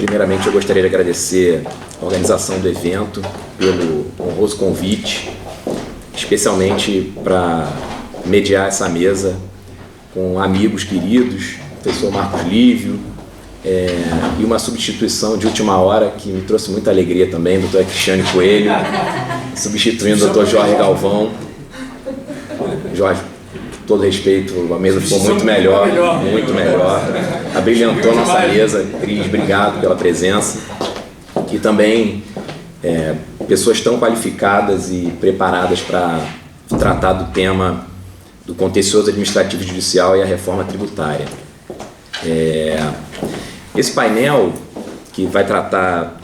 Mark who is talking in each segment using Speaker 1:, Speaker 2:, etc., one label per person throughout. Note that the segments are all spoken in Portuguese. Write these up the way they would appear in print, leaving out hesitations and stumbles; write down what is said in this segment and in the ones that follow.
Speaker 1: Primeiramente, eu gostaria de agradecer a organização do evento pelo honroso convite, especialmente para mediar essa mesa com amigos queridos, o professor Marcos Lívio, e uma substituição de última hora que me trouxe muita alegria também, doutor Cristiane Coelho, substituindo o doutor Jorge Galvão. Jorge, com todo respeito, a mesa ficou muito melhor, abrilhantou a nossa mesa. Cris, obrigado pela presença. E também pessoas tão qualificadas e preparadas para tratar do tema do contencioso administrativo e judicial e a reforma tributária. Esse painel, que vai tratar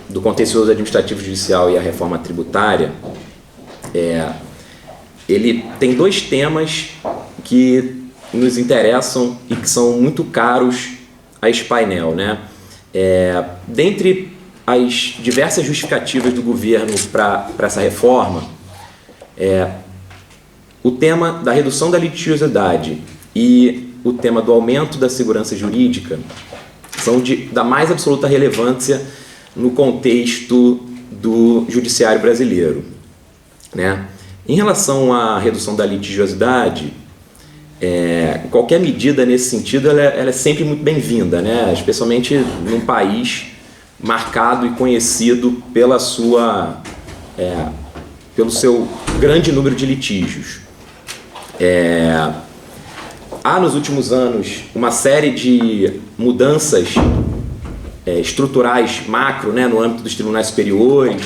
Speaker 1: do contencioso administrativo e judicial e a reforma tributária, ele tem dois temas que nos interessam e que são muito caros a esse painel, né? Dentre as diversas justificativas do governo para essa reforma, o tema da redução da litigiosidade e o tema do aumento da segurança jurídica são da mais absoluta relevância no contexto do judiciário brasileiro, né? Em relação à redução da litigiosidade, qualquer medida nesse sentido ela é sempre muito bem-vinda, né? Especialmente num país marcado e conhecido pelo seu grande número de litígios. Há nos últimos anos uma série de mudanças estruturais macro, né, no âmbito dos tribunais superiores,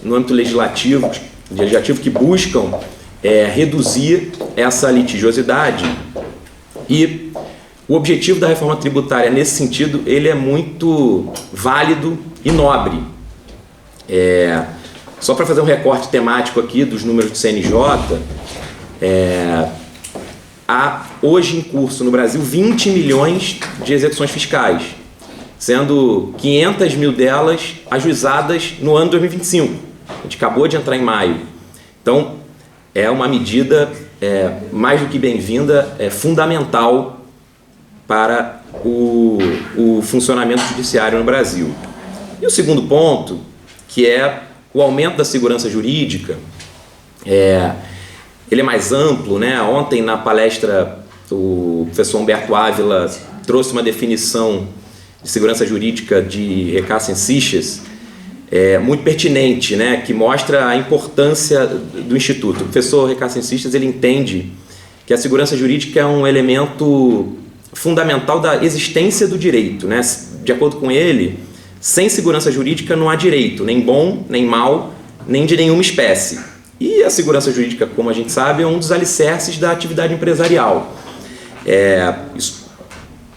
Speaker 1: no âmbito legislativo que buscam reduzir essa litigiosidade, e o objetivo da reforma tributária nesse sentido ele é muito válido e nobre. Só para fazer um recorte temático aqui dos números do CNJ, há hoje em curso no Brasil 20 milhões de execuções fiscais, sendo 500 mil delas ajuizadas no ano 2025. A gente acabou de entrar em maio. Então, é uma medida mais do que bem-vinda, fundamental para o funcionamento judiciário no Brasil. E o segundo ponto, que é o aumento da segurança jurídica, ele é mais amplo, né? Ontem, na palestra, o professor Humberto Ávila trouxe uma definição de segurança jurídica de Recassin Seixas, muito pertinente, né? Que mostra a importância do Instituto. O professor Recassin Seixas, ele entende que a segurança jurídica é um elemento fundamental da existência do direito, né? De acordo com ele, sem segurança jurídica não há direito, nem bom, nem mal, nem de nenhuma espécie. E a segurança jurídica, como a gente sabe, é um dos alicerces da atividade empresarial.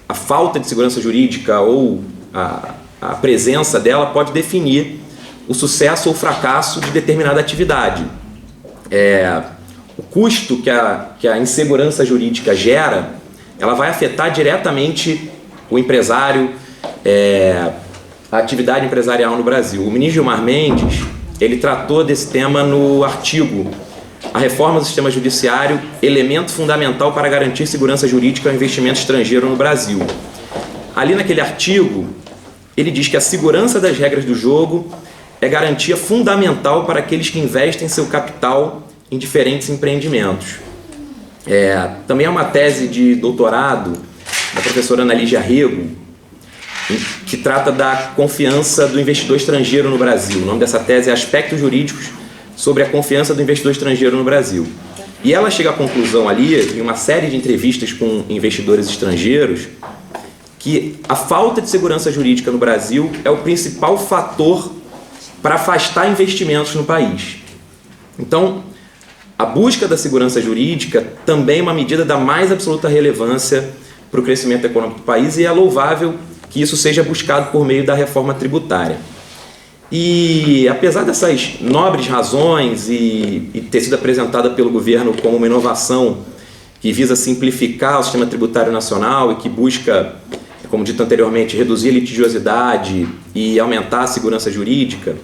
Speaker 1: A falta de segurança jurídica ou a presença dela pode definir o sucesso ou fracasso de determinada atividade. O custo que a insegurança jurídica gera, ela vai afetar diretamente o empresário, a atividade empresarial no Brasil. O ministro Gilmar Mendes, ele tratou desse tema no artigo A Reforma do Sistema Judiciário, elemento fundamental para garantir segurança jurídica ao investimento estrangeiro no Brasil. Ali naquele artigo, ele diz que a segurança das regras do jogo é garantia fundamental para aqueles que investem seu capital em diferentes empreendimentos. Também há uma tese de doutorado da professora Ana Lígia Rego, que trata da confiança do investidor estrangeiro no Brasil. O nome dessa tese é Aspectos Jurídicos sobre a Confiança do Investidor Estrangeiro no Brasil. E ela chega à conclusão ali, em uma série de entrevistas com investidores estrangeiros, que a falta de segurança jurídica no Brasil é o principal fator para afastar investimentos no país. Então, a busca da segurança jurídica também é uma medida da mais absoluta relevância para o crescimento econômico do país, e é louvável que isso seja buscado por meio da reforma tributária. E apesar dessas nobres razões e ter sido apresentada pelo governo como uma inovação que visa simplificar o sistema tributário nacional e que busca, como dito anteriormente, reduzir a litigiosidade e aumentar a segurança jurídica,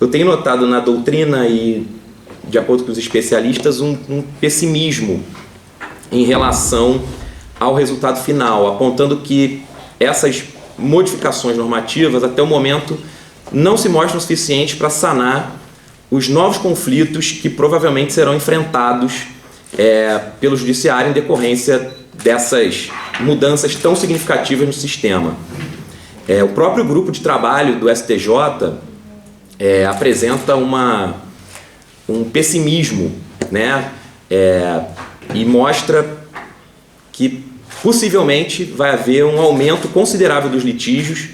Speaker 1: eu tenho notado na doutrina e, de acordo com os especialistas, um pessimismo em relação ao resultado final, apontando que essas modificações normativas, até o momento, não se mostram suficientes para sanar os novos conflitos que provavelmente serão enfrentados pelo Judiciário em decorrência dessas mudanças tão significativas no sistema. O próprio grupo de trabalho do STJ apresenta um pessimismo, né? E mostra que possivelmente vai haver um aumento considerável dos litígios,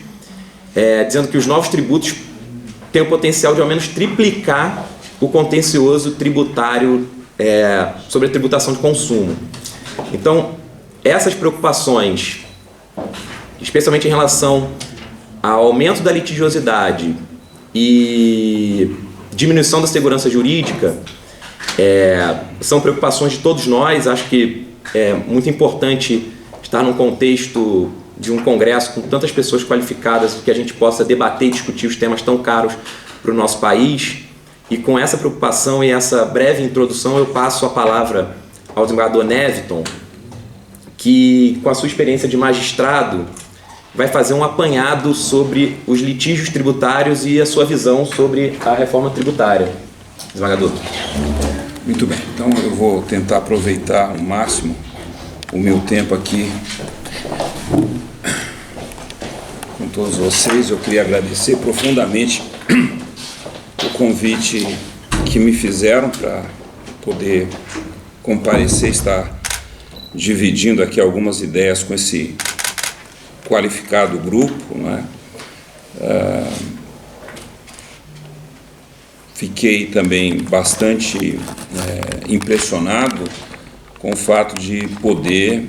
Speaker 1: dizendo que os novos tributos têm o potencial de ao menos triplicar o contencioso tributário sobre a tributação de consumo. Então, essas preocupações, especialmente em relação ao aumento da litigiosidade e diminuição da segurança jurídica, são preocupações de todos nós. Acho que é muito importante estar num contexto de um congresso com tantas pessoas qualificadas, que a gente possa debater e discutir os temas tão caros para o nosso país. E com essa preocupação e essa breve introdução, eu passo a palavra ao desembargador Neviton, que, com a sua experiência de magistrado, vai fazer um apanhado sobre os litígios tributários e a sua visão sobre a reforma tributária. Desembargador.
Speaker 2: Muito bem, então eu vou tentar aproveitar ao máximo o meu tempo aqui com todos vocês. Eu queria agradecer profundamente o convite que me fizeram para poder comparecer, estar dividindo aqui algumas ideias com esse qualificado grupo, né? Fiquei também bastante impressionado com o fato de poder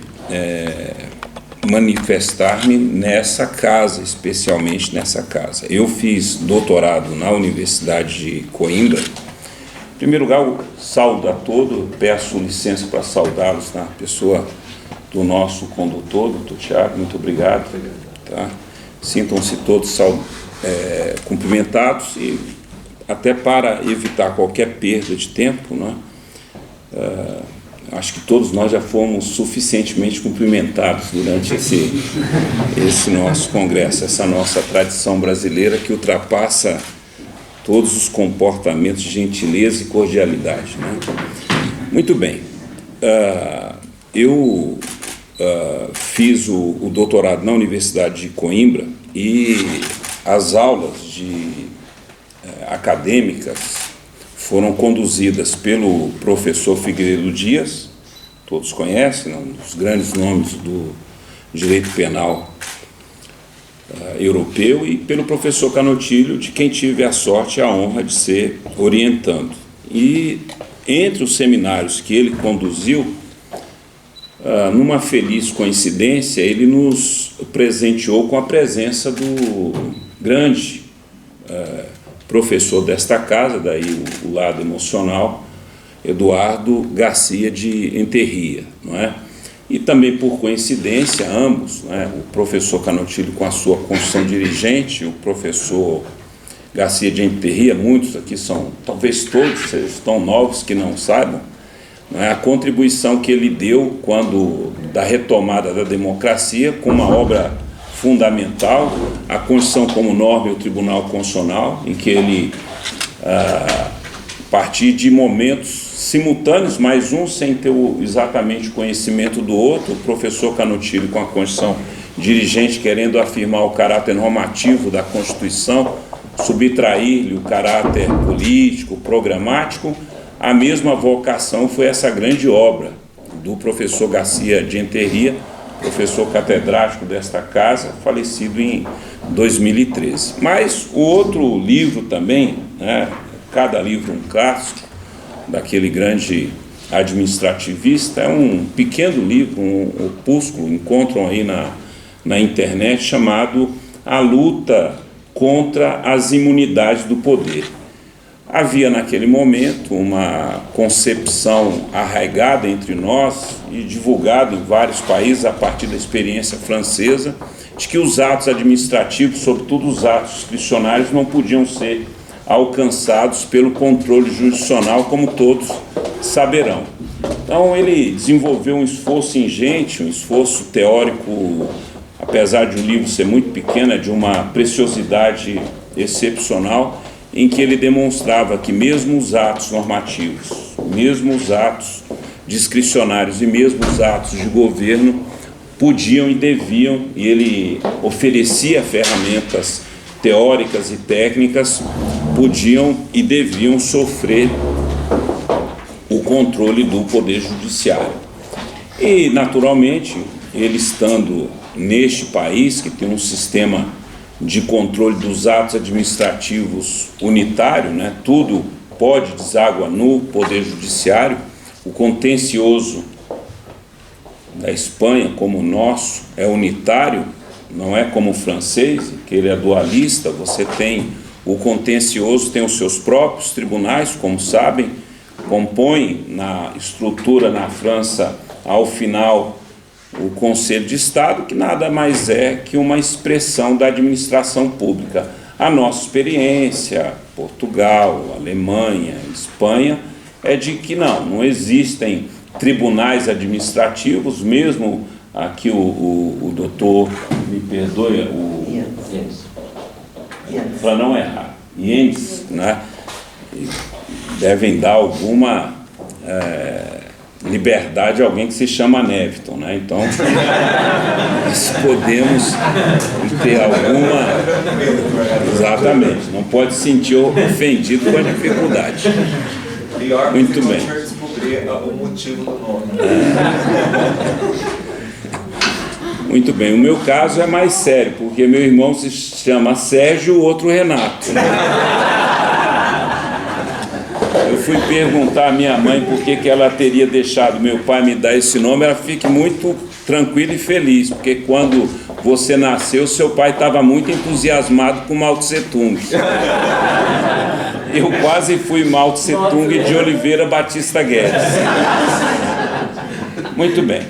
Speaker 2: manifestar-me nessa casa, especialmente nessa casa. Eu fiz doutorado na Universidade de Coimbra. Em primeiro lugar, eu saúdo a todos, peço licença para saudá-los na pessoa do nosso condutor, doutor Tiago, muito obrigado. Tá? Sintam-se todos cumprimentados e até para evitar qualquer perda de tempo, né? Acho que todos nós já fomos suficientemente cumprimentados durante esse nosso congresso, essa nossa tradição brasileira que ultrapassa todos os comportamentos de gentileza e cordialidade, né? Muito bem, eu fiz o doutorado na Universidade de Coimbra e as aulas acadêmicas foram conduzidas pelo professor Figueiredo Dias, todos conhecem, um dos grandes nomes do direito penal europeu, e pelo professor Canotilho, de quem tive a sorte e a honra de ser orientando. E entre os seminários que ele conduziu, numa feliz coincidência, ele nos presenteou com a presença do grande professor desta casa, daí o lado emocional, Eduardo Garcia de Enterria, não é? E também por coincidência, ambos, né, o professor Canotilho com a sua construção dirigente, o professor Garcia de Enterria, muitos aqui são, talvez todos estão novos que não saibam, não é? A contribuição que ele deu da retomada da democracia com uma obra fundamental, a Constituição como norma e o Tribunal Constitucional, em que ele, a partir de momentos simultâneos, mais um sem ter exatamente o conhecimento do outro, o professor Canotilho com a Constituição dirigente querendo afirmar o caráter normativo da Constituição, subtrair-lhe o caráter político, programático, a mesma vocação foi essa grande obra do professor Garcia de Enterria, professor catedrático desta casa, falecido em 2013. Mas o outro livro também, né, cada livro um clássico, daquele grande administrativista, é um pequeno livro, um opúsculo, encontram aí na internet, chamado A Luta contra as Imunidades do Poder. Havia naquele momento uma concepção arraigada entre nós e divulgada em vários países a partir da experiência francesa de que os atos administrativos, sobretudo os atos discricionários, não podiam ser alcançados pelo controle jurisdicional, como todos saberão. Então ele desenvolveu um esforço ingente, um esforço teórico apesar de o livro ser muito pequeno, é de uma preciosidade excepcional, em que ele demonstrava que mesmo os atos normativos, mesmo os atos discricionários e mesmo os atos de governo podiam e deviam, e ele oferecia ferramentas teóricas e técnicas, podiam e deviam sofrer o controle do Poder Judiciário. E, naturalmente, ele estando neste país, que tem um sistema de controle dos atos administrativos unitário, né? Tudo pode deságua no Poder Judiciário. O contencioso da Espanha, como o nosso, é unitário, não é como o francês, que ele é dualista. Você tem o contencioso, tem os seus próprios tribunais, como sabem, compõe na estrutura na França, ao final, o Conselho de Estado, que nada mais é que uma expressão da administração pública. A nossa experiência, Portugal, Alemanha, Espanha, é de que não existem tribunais administrativos, mesmo aqui o doutor, me perdoe, para não errar, Jens, né, devem dar alguma liberdade a alguém que se chama Neviton, né? Então, nós podemos ter alguma... Exatamente, não pode se sentir ofendido com a dificuldade. Muito bem.
Speaker 3: Descobrir o motivo do nome.
Speaker 2: Muito bem, o meu caso é mais sério, porque meu irmão se chama Sérgio, o outro Renato. Eu fui perguntar à minha mãe por que ela teria deixado meu pai me dar esse nome. Ela fica muito tranquila e feliz, porque quando você nasceu, seu pai estava muito entusiasmado com Mao Tse Tung. Eu quase fui Mao Tse Tung de Oliveira Batista Guedes. Muito bem.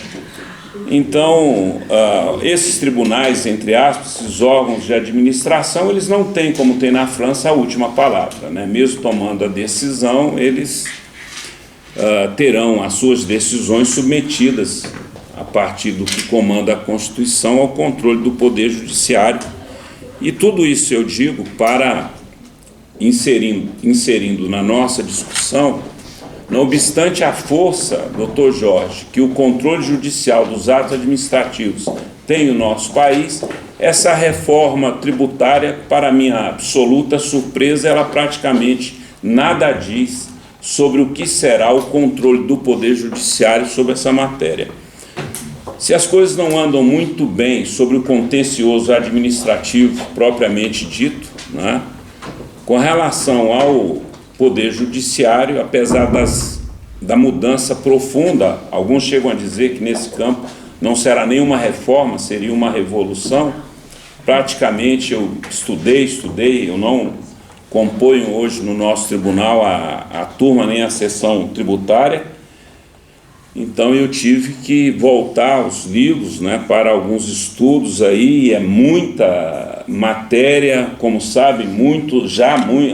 Speaker 2: Então, esses tribunais, entre aspas, esses órgãos de administração, eles não têm, como tem na França, a última palavra, né? Mesmo tomando a decisão, eles terão as suas decisões submetidas, a partir do que comanda a Constituição, ao controle do Poder Judiciário. E tudo isso eu digo para, inserindo na nossa discussão, não obstante a força, doutor Jorge, que o controle judicial dos atos administrativos tem no nosso país, essa reforma tributária, para minha absoluta surpresa, ela praticamente nada diz sobre o que será o controle do Poder Judiciário sobre essa matéria. Se as coisas não andam muito bem sobre o contencioso administrativo propriamente dito, né, com relação ao Poder Judiciário, apesar da mudança profunda, alguns chegam a dizer que nesse campo não será nenhuma reforma, seria uma revolução. Praticamente eu estudei, eu não componho hoje no nosso tribunal a turma nem a sessão tributária, então eu tive que voltar aos livros, né, para alguns estudos aí, é muita matéria, como sabem,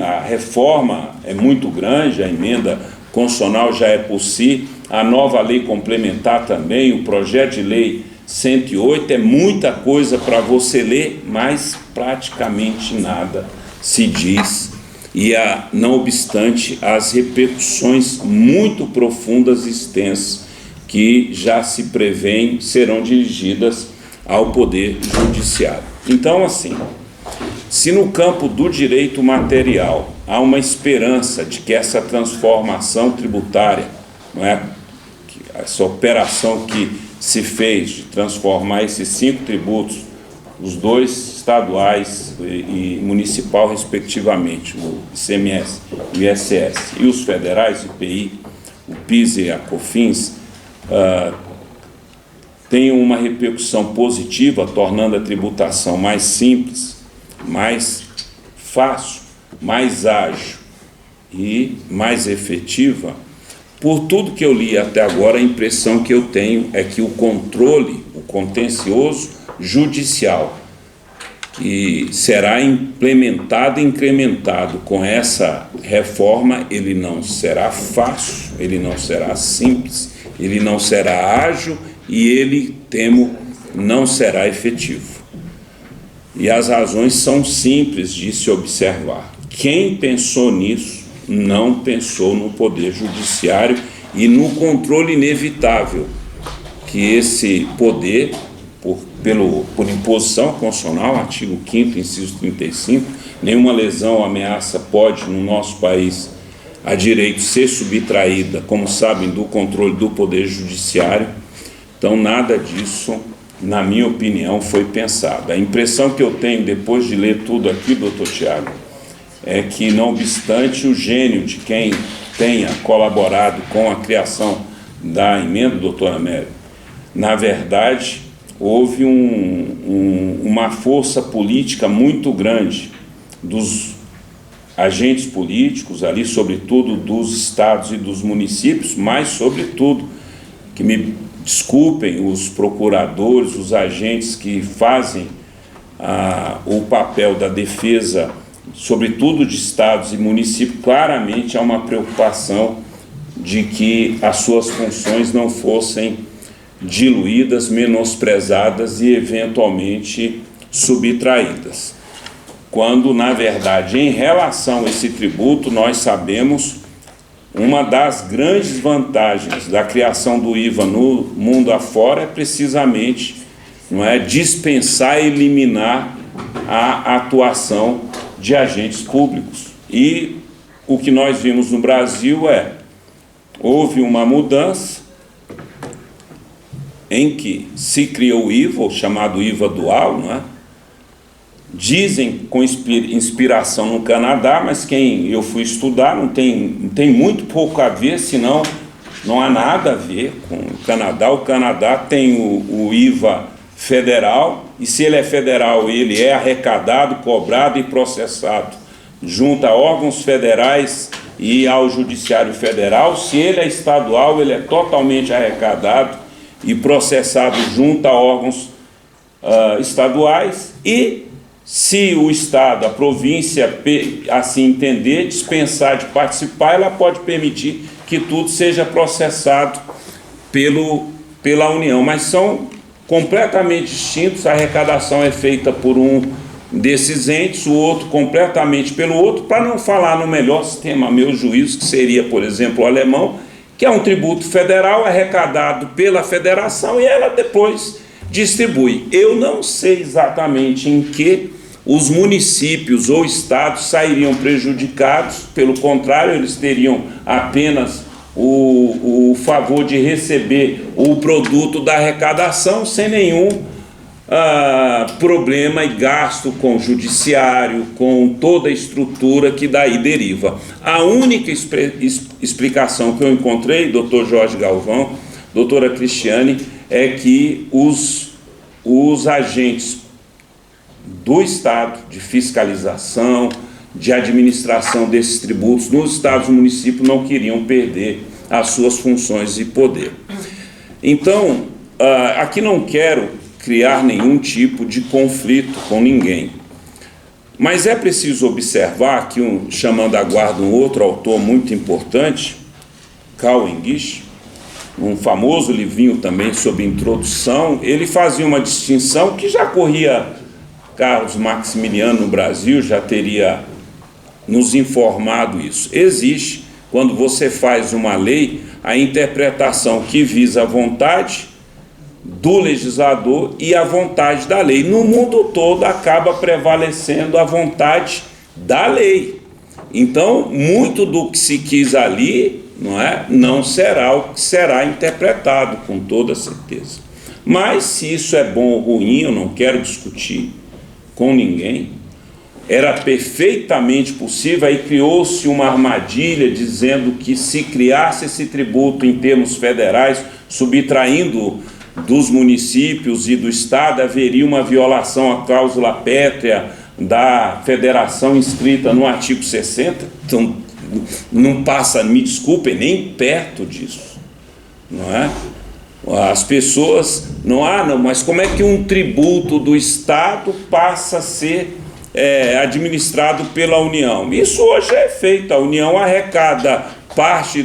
Speaker 2: a reforma é muito grande, a emenda constitucional já é por si, a nova lei complementar também, o projeto de lei 108, é muita coisa para você ler, mas praticamente nada se diz, e não obstante as repercussões muito profundas e extensas que já se prevêem serão dirigidas ao Poder Judiciário. Então, assim, se no campo do direito material há uma esperança de que essa transformação tributária, não é, essa operação que se fez de transformar esses 5 tributos, os 2 estaduais e municipal, respectivamente, o ICMS, o ISS, e os federais, o IPI, o PIS e a COFINS, tem uma repercussão positiva, tornando a tributação mais simples, mais fácil, mais ágil e mais efetiva. Por tudo que eu li até agora, a impressão que eu tenho é que o controle, o contencioso judicial, que será implementado e incrementado com essa reforma, ele não será fácil, ele não será simples, ele não será ágil e ele, temo, não será efetivo. E as razões são simples de se observar. Quem pensou nisso não pensou no Poder Judiciário e no controle inevitável que esse poder, por imposição constitucional, artigo 5º, inciso 35, nenhuma lesão ou ameaça pode, no nosso país, a direito ser subtraída, como sabem, do controle do Poder Judiciário. Então, nada disso, na minha opinião, foi pensado. A impressão que eu tenho, depois de ler tudo aqui, doutor Tiago, é que, não obstante o gênio de quem tenha colaborado com a criação da emenda, doutor Amélio, na verdade, houve uma força política muito grande dos agentes políticos ali, sobretudo dos estados e dos municípios, mas, sobretudo, que me desculpem os procuradores, os agentes que fazem o papel da defesa, sobretudo de estados e municípios, claramente há uma preocupação de que as suas funções não fossem diluídas, menosprezadas e eventualmente subtraídas. Quando, na verdade, em relação a esse tributo, nós sabemos uma das grandes vantagens da criação do IVA no mundo afora é precisamente, não é, dispensar e eliminar a atuação de agentes públicos. E o que nós vimos no Brasil houve uma mudança em que se criou o IVA, o chamado IVA dual, não é? Dizem com inspiração no Canadá, mas quem eu fui estudar não tem muito pouco a ver, senão não há nada a ver com o Canadá. O Canadá tem o IVA federal, e se ele é federal, ele é arrecadado, cobrado e processado junto a órgãos federais e ao Judiciário Federal. Se ele é estadual, ele é totalmente arrecadado e processado junto a órgãos estaduais, e se o Estado, a província, assim entender, dispensar de participar, ela pode permitir que tudo seja processado pela União, mas são completamente distintos. A arrecadação é feita por um desses entes, o outro completamente pelo outro, para não falar no melhor sistema, a meu juízo, que seria, por exemplo, o alemão, que é um tributo federal arrecadado pela federação e ela depois distribui. Eu não sei exatamente em que os municípios ou estados sairiam prejudicados, pelo contrário, eles teriam apenas o favor de receber o produto da arrecadação sem nenhum problema e gasto com o judiciário, com toda a estrutura que daí deriva. A única explicação que eu encontrei, doutor Jorge Galvão, doutora Cristiane, é que os agentes do Estado de fiscalização, de administração desses tributos nos estados e municípios não queriam perder as suas funções e poder. Então, aqui não quero criar nenhum tipo de conflito com ninguém, mas é preciso observar que, chamando à guarda um outro autor muito importante, Karl English, um famoso livrinho também sobre introdução, ele fazia uma distinção que já corria. Carlos Maximiliano no Brasil já teria nos informado isso. Existe, quando você faz uma lei, a interpretação que visa a vontade do legislador e a vontade da lei. No mundo todo acaba prevalecendo a vontade da lei. Então, muito do que se quis ali, não será o que será interpretado, com toda certeza. Mas se isso é bom ou ruim, eu não quero discutir com ninguém. Era perfeitamente possível, aí criou-se uma armadilha dizendo que se criasse esse tributo em termos federais, subtraindo dos municípios e do Estado, haveria uma violação à cláusula pétrea da federação inscrita no artigo 60. Então, não passa, me desculpem, nem perto disso, não é? As pessoas, mas como é que um tributo do Estado passa a ser administrado pela União? Isso hoje é feito, a União arrecada parte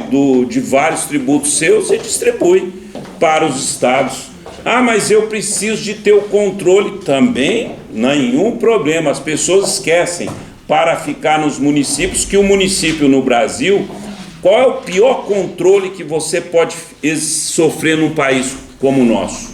Speaker 2: de vários tributos seus e distribui para os estados Ah, mas eu preciso de ter o controle também, nenhum problema. As pessoas esquecem, para ficar nos municípios, que o município no Brasil, qual é o pior controle que você pode sofrer num país como o nosso,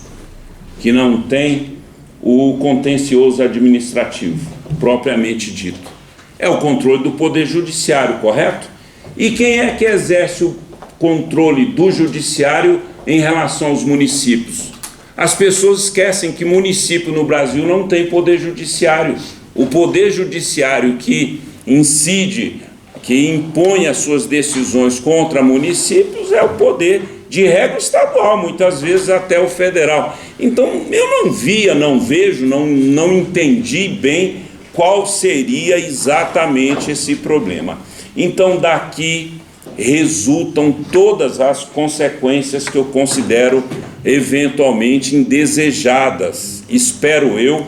Speaker 2: que não tem o contencioso administrativo, propriamente dito? É o controle do Poder Judiciário, correto? E quem é que exerce o controle do Judiciário em relação aos municípios? As pessoas esquecem que município no Brasil não tem Poder Judiciário. O Poder Judiciário que incide, que impõe as suas decisões contra municípios é o poder de regra estadual, muitas vezes até o federal. Então, eu não vejo, não entendi bem qual seria exatamente esse problema. Então, daqui resultam todas as consequências que eu considero eventualmente indesejadas. Espero eu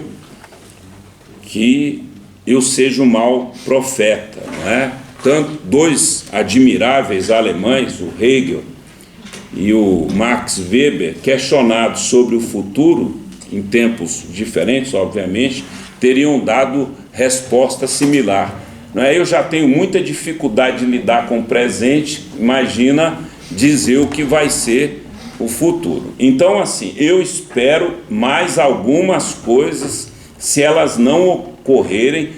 Speaker 2: que eu seja um mau profeta, não é? Tanto dois admiráveis alemães, o Hegel e o Max Weber, questionados sobre o futuro, em tempos diferentes, obviamente, teriam dado resposta similar. Não é? Eu já tenho muita dificuldade de lidar com o presente, imagina dizer o que vai ser o futuro. Então, assim, eu espero mais algumas coisas. Se elas não ocorrerem,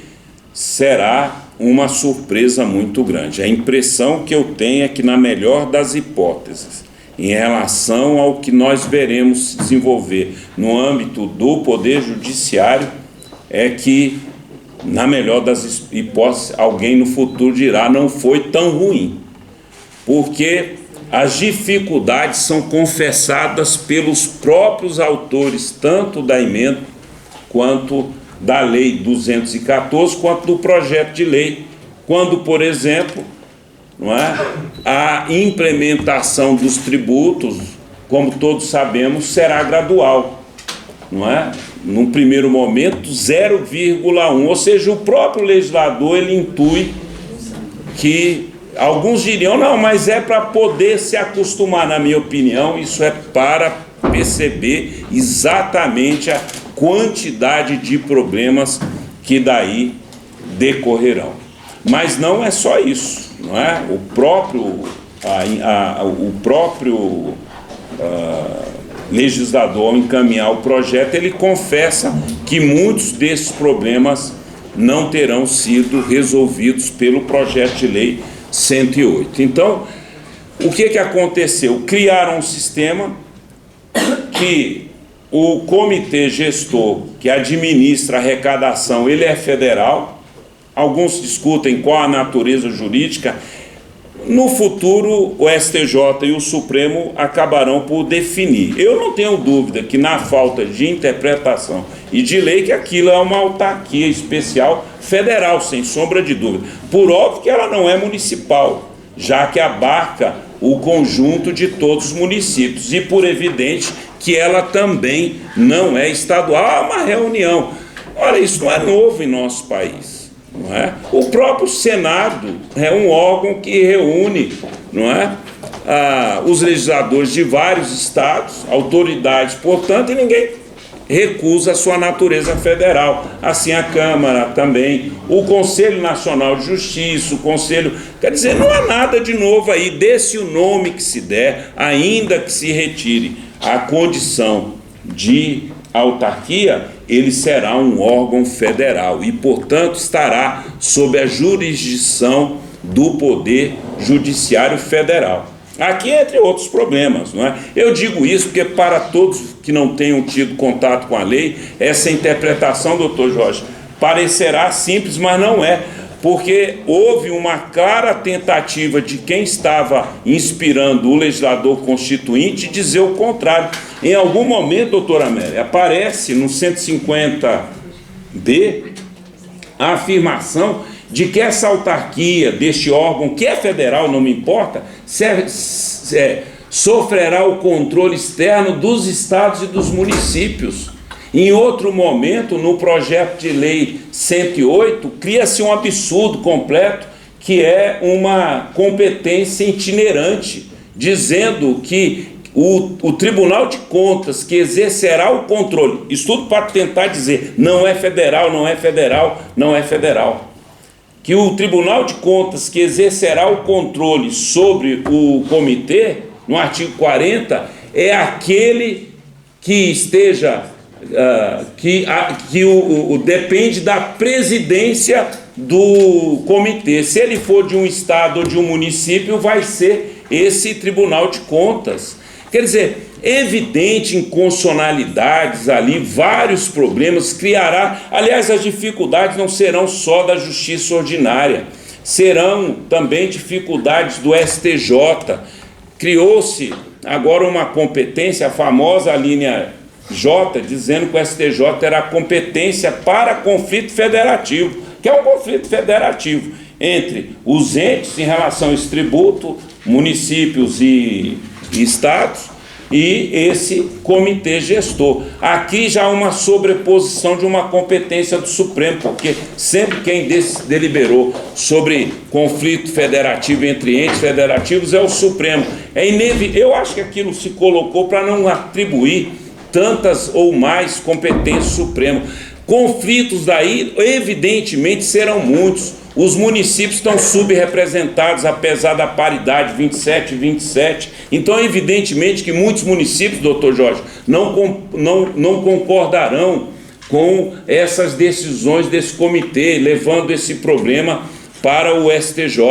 Speaker 2: será uma surpresa muito grande. A impressão que eu tenho é que, na melhor das hipóteses, em relação ao que nós veremos se desenvolver no âmbito do Poder Judiciário, é que, na melhor das hipóteses, alguém no futuro dirá: não foi tão ruim, porque as dificuldades são confessadas pelos próprios autores, tanto da emenda quanto da Lei 214, quanto do projeto de lei, quando, por exemplo, não é, a implementação dos tributos, como todos sabemos, será gradual, não é? Num primeiro momento, 0,1, ou seja, o próprio legislador, ele intui que, alguns diriam, não, mas é para poder se acostumar. Na minha opinião, isso é para perceber exatamente a quantidade de problemas que daí decorrerão. Mas não é só isso, não é? O próprio legislador, ao encaminhar o projeto, ele confessa que muitos desses problemas não terão sido resolvidos pelo projeto de lei 108. Então, o que aconteceu? Criaram um sistema que o comitê gestor que administra a arrecadação, ele é federal. Alguns discutem qual a natureza jurídica. No futuro, o STJ e o Supremo acabarão por definir. Eu não tenho dúvida que, na falta de interpretação e de lei, que aquilo é uma autarquia especial federal, sem sombra de dúvida. Por óbvio que ela não é municipal, já que abarca o conjunto de todos os municípios, e por evidente que ela também não é estadual. Há uma reunião. Ora, isso não é novo em nosso país, não é? O próprio Senado é um órgão que reúne, não é, os legisladores de vários estados, autoridades, portanto, e ninguém recusa a sua natureza federal. Assim a Câmara também, o Conselho Nacional de Justiça, o Conselho... Quer dizer, não há nada de novo aí, desse o nome que se der, ainda que se retire a condição de autarquia, ele será um órgão federal e, portanto, estará sob a jurisdição do Poder Judiciário Federal. Aqui, entre outros problemas, não é? Eu digo isso porque, para todos que não tenham tido contato com a lei, essa interpretação, doutor Jorge, parecerá simples, mas não é, porque houve uma clara tentativa de quem estava inspirando o legislador constituinte dizer o contrário. Em algum momento, doutora Amélia, aparece no 150D a afirmação de que essa autarquia, deste órgão, que é federal, não me importa, sofrerá o controle externo dos estados e dos municípios. Em outro momento, no projeto de lei 108, cria-se um absurdo completo, que é uma competência itinerante, dizendo que o Tribunal de Contas que exercerá o controle, isso tudo para tentar dizer, não é federal, não é federal, não é federal, que o Tribunal de Contas que exercerá o controle sobre o comitê, no artigo 40, é aquele que esteja, depende da presidência do comitê. Se ele for de um estado ou de um município, vai ser esse Tribunal de Contas. Quer dizer, evidente inconstitucionalidades ali, vários problemas, criará, aliás, as dificuldades não serão só da justiça ordinária, serão também dificuldades do STJ. Criou-se agora uma competência, a famosa linha J, dizendo que o STJ era a competência para conflito federativo, que é o conflito federativo entre os entes em relação a esse tributo, municípios e estados, e esse comitê gestor. Aqui já há uma sobreposição de uma competência do Supremo, porque sempre quem deliberou sobre conflito federativo entre entes federativos é o Supremo. Eu acho que aquilo se colocou para não atribuir tantas ou mais competências Supremo. Conflitos daí, evidentemente, serão muitos. Os municípios estão subrepresentados, apesar da paridade 27-27. Então, evidentemente que muitos municípios, doutor Jorge, não concordarão com essas decisões desse comitê, levando esse problema para o STJ.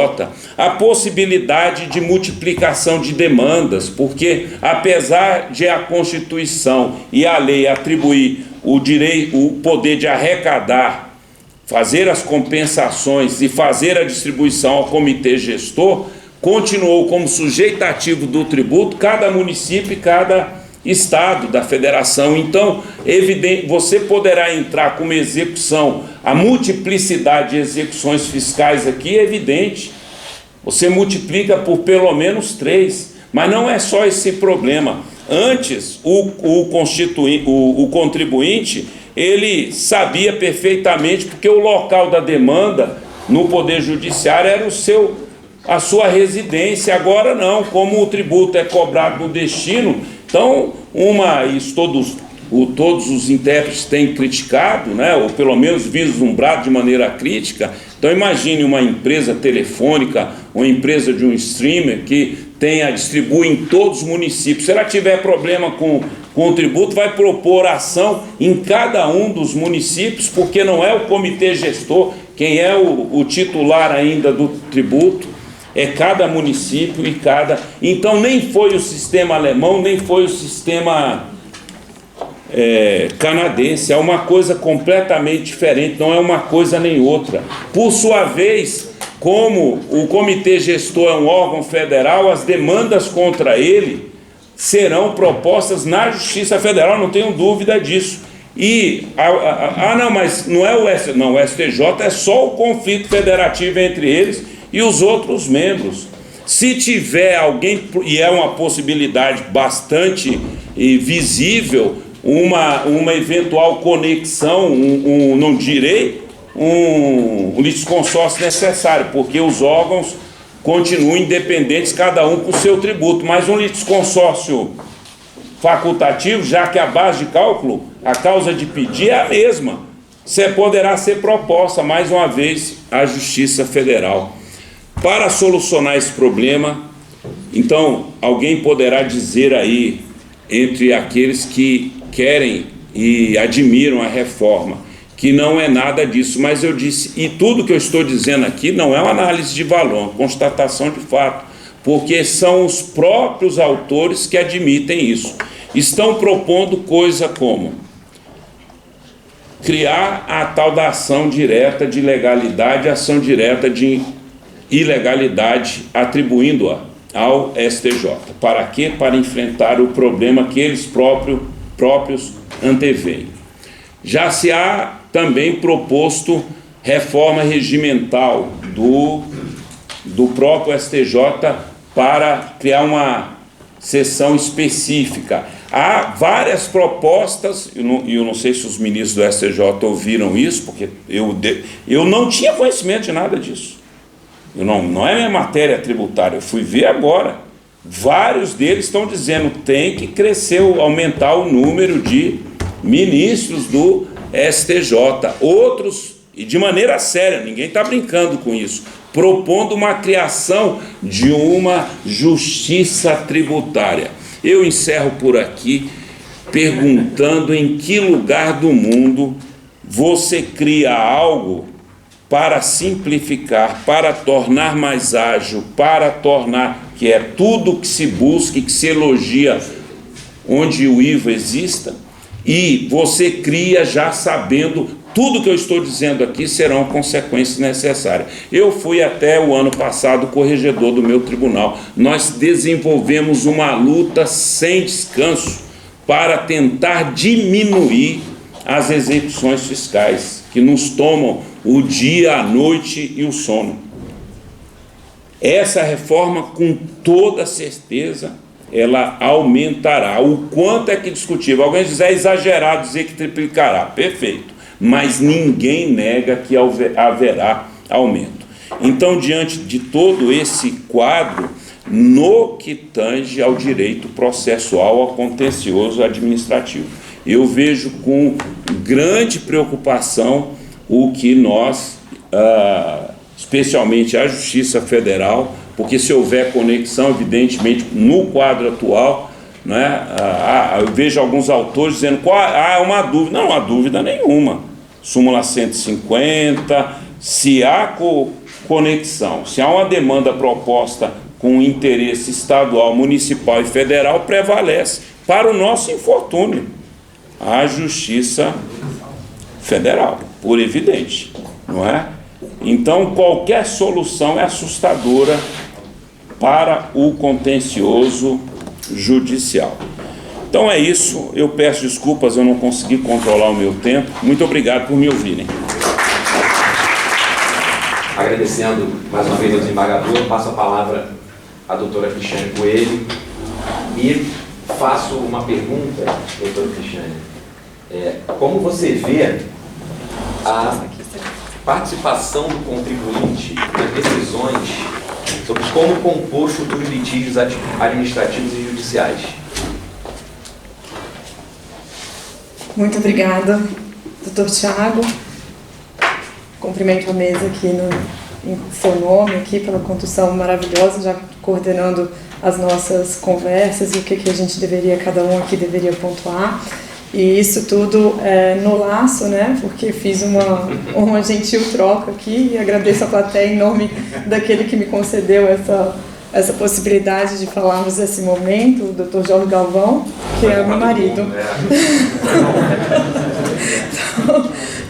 Speaker 2: A possibilidade de multiplicação de demandas, porque apesar de a Constituição e a lei atribuir o poder de arrecadar, fazer as compensações e fazer a distribuição ao comitê gestor, continuou como sujeito ativo do tributo cada município e cada estado da federação. Então, você poderá entrar como execução, a multiplicidade de execuções fiscais aqui é evidente. Você multiplica por pelo menos 3, mas não é só esse problema. Antes, o contribuinte, ele sabia perfeitamente, porque o local da demanda no Poder Judiciário era a sua residência. Agora não, como o tributo é cobrado no destino, então isso todos os intérpretes têm criticado, né, ou pelo menos vislumbrado de maneira crítica. Então imagine uma empresa telefônica, uma empresa de um streamer que distribui em todos os municípios. Se ela tiver problema com o tributo, vai propor ação em cada um dos municípios, porque não é o comitê gestor, quem é o titular ainda do tributo, é cada município e cada... Então nem foi o sistema alemão, nem foi o sistema canadense, é uma coisa completamente diferente, não é uma coisa nem outra. Por sua vez, como o comitê gestor é um órgão federal, as demandas contra ele serão propostas na Justiça Federal, não tenho dúvida disso. E, não, mas não é o STJ, não, o STJ é só o conflito federativo entre eles e os outros membros. Se tiver alguém, e é uma possibilidade bastante visível, uma eventual conexão, não direi, um litisconsórcio necessário, porque os órgãos continuam independentes, cada um com o seu tributo, mas um litisconsórcio facultativo, já que a base de cálculo, a causa de pedir é a mesma, poderá ser proposta, mais uma vez, à Justiça Federal. Para solucionar esse problema, então, alguém poderá dizer aí, entre aqueles que querem e admiram a reforma, que não é nada disso, mas eu disse, e tudo que eu estou dizendo aqui não é uma análise de valor, é uma constatação de fato, porque são os próprios autores que admitem isso. Estão propondo coisa como criar a tal da ação direta de legalidade, ação direta de ilegalidade, atribuindo-a ao STJ. Para quê? Para enfrentar o problema que eles próprios anteveem. Já se há também proposto reforma regimental do próprio STJ para criar uma seção específica. Há várias propostas, eu não sei se os ministros do STJ ouviram isso, porque eu não tinha conhecimento de nada disso. Não é minha matéria tributária, eu fui ver agora. vários deles estão dizendo que tem que crescer, aumentar o número de ministros do STJ. Outros, e de maneira séria, ninguém está brincando com isso, propondo uma criação de uma justiça tributária. Eu encerro por aqui perguntando em que lugar do mundo você cria algo para simplificar, para tornar mais ágil, para tornar, que é tudo que se busca e que se elogia onde o IVA exista, e você cria já sabendo tudo que eu estou dizendo aqui serão consequências necessárias. Eu fui até o ano passado corregedor do meu tribunal. Nós desenvolvemos uma luta sem descanso para tentar diminuir as execuções fiscais que nos tomam o dia, a noite e o sono. Essa reforma, com toda certeza, ela aumentará. O quanto é que discutível? Alguém diz, é exagerado dizer que triplicará. Perfeito. Mas ninguém nega que haverá aumento. Então, diante de todo esse quadro, no que tange ao direito processual, ao contencioso administrativo, eu vejo com grande preocupação o que nós, especialmente a Justiça Federal, porque se houver conexão, evidentemente, no quadro atual, né, eu vejo alguns autores dizendo, há uma dúvida. Não há dúvida nenhuma. Súmula 150, se há conexão, se há uma demanda proposta com interesse estadual, municipal e federal, prevalece para o nosso infortúnio a Justiça Federal, por evidente, não é? Então, qualquer solução é assustadora para o contencioso judicial. Então é isso, eu peço desculpas, eu não consegui controlar o meu tempo. Muito obrigado por me ouvirem.
Speaker 1: Agradecendo mais uma vez ao desembargador, passo a palavra à doutora Cristiane Coelho e faço uma pergunta, doutora Cristiane. Como você vê a participação do contribuinte nas decisões sobre como compor futuros litígios administrativos e judiciais?
Speaker 4: Muito obrigada, doutor Tiago. Cumprimento a mesa aqui em seu nome, aqui pela condução maravilhosa, já coordenando as nossas conversas e o que a gente deveria, cada um aqui deveria pontuar. E isso tudo no laço, né? Porque fiz uma gentil troca aqui e agradeço a plateia em nome daquele que me concedeu essa possibilidade de falarmos nesse momento, o Dr. Jorge Galvão, que é meu marido.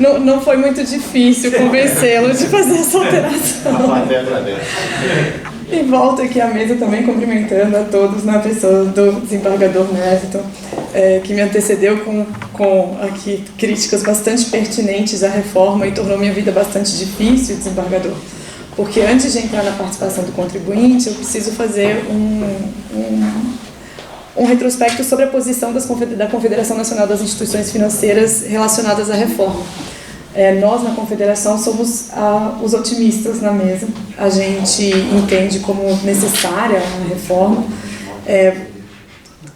Speaker 4: Então, não foi muito difícil convencê-lo de fazer essa alteração. E volto aqui à mesa também cumprimentando a todos na pessoa do desembargador Neverton, que me antecedeu com aqui críticas bastante pertinentes à reforma e tornou minha vida bastante difícil, desembargador. Porque antes de entrar na participação do contribuinte, eu preciso fazer um retrospecto sobre a posição da Confederação Nacional das Instituições Financeiras relacionadas à reforma. Nós, na Confederação, somos os otimistas na mesa. A gente entende como necessária a reforma,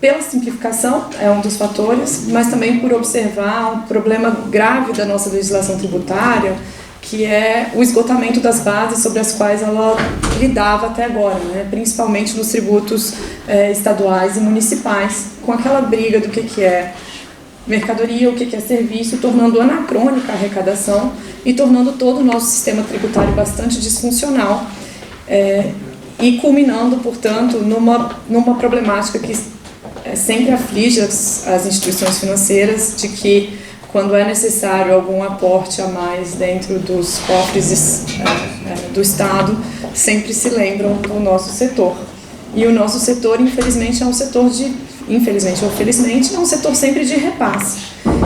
Speaker 4: pela simplificação, é um dos fatores, mas também por observar um problema grave da nossa legislação tributária, que é o esgotamento das bases sobre as quais ela lidava até agora, né? Principalmente nos tributos estaduais e municipais, com aquela briga do que é mercadoria, o que é serviço, tornando anacrônica a arrecadação e tornando todo o nosso sistema tributário bastante disfuncional e culminando, portanto, numa problemática que sempre aflige as instituições financeiras, de que quando é necessário algum aporte a mais dentro dos cofres do Estado, sempre se lembram do nosso setor. E o nosso setor, infelizmente, é um setor infelizmente ou felizmente, é um setor sempre de repasse.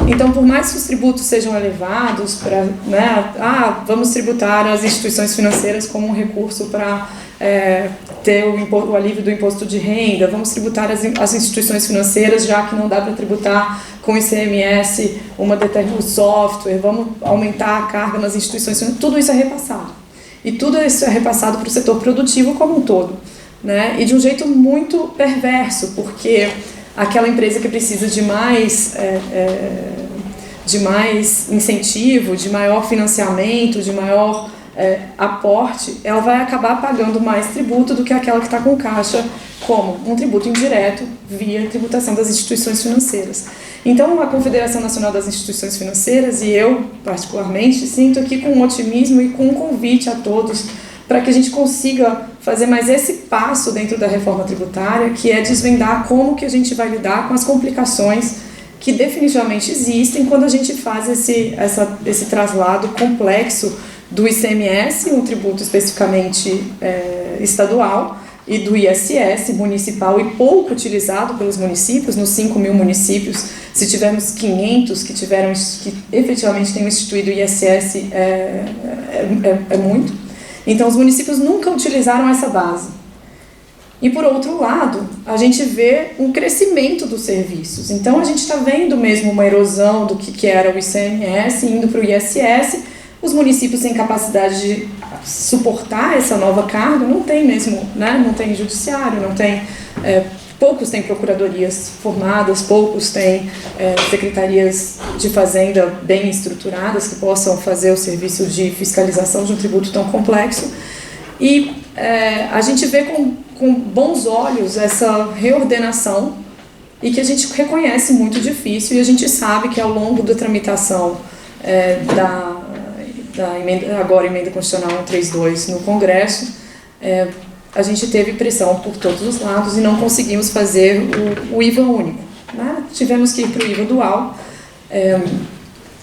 Speaker 4: Então, por mais que os tributos sejam elevados, vamos tributar as instituições financeiras como um recurso para ter o alívio do imposto de renda, vamos tributar as instituições financeiras, já que não dá para tributar com ICMS o software, vamos aumentar a carga nas instituições financeiras, tudo isso é repassado. E tudo isso é repassado para o setor produtivo como um todo. né? E de um jeito muito perverso, porque aquela empresa que precisa de mais incentivo, de maior financiamento, de maior aporte, ela vai acabar pagando mais tributo do que aquela que está com caixa, como um tributo indireto via tributação das instituições financeiras. Então, a Confederação Nacional das Instituições Financeiras, e eu particularmente, sinto aqui com um otimismo e com um convite a todos para que a gente consiga fazer mais esse passo dentro da reforma tributária, que é desvendar como que a gente vai lidar com as complicações que definitivamente existem quando a gente faz esse traslado complexo do ICMS, um tributo especificamente estadual, e do ISS municipal e pouco utilizado pelos municípios, nos 5.000 municípios. Se tivermos 500 que efetivamente tenham instituído o ISS, é muito. Então, os municípios nunca utilizaram essa base. E, por outro lado, a gente vê um crescimento dos serviços. Então, a gente está vendo mesmo uma erosão do que era o ICMS indo para o ISS. Os municípios sem capacidade de suportar essa nova carga, não tem mesmo, né? Não tem judiciário, não tem... poucos têm procuradorias formadas, poucos têm secretarias de fazenda bem estruturadas que possam fazer o serviço de fiscalização de um tributo tão complexo. E a gente vê com bons olhos essa reordenação e que a gente reconhece muito difícil, e a gente sabe que ao longo da tramitação agora emenda constitucional 132 no Congresso, a gente teve pressão por todos os lados e não conseguimos fazer o IVA único, né? Tivemos que ir para o IVA dual,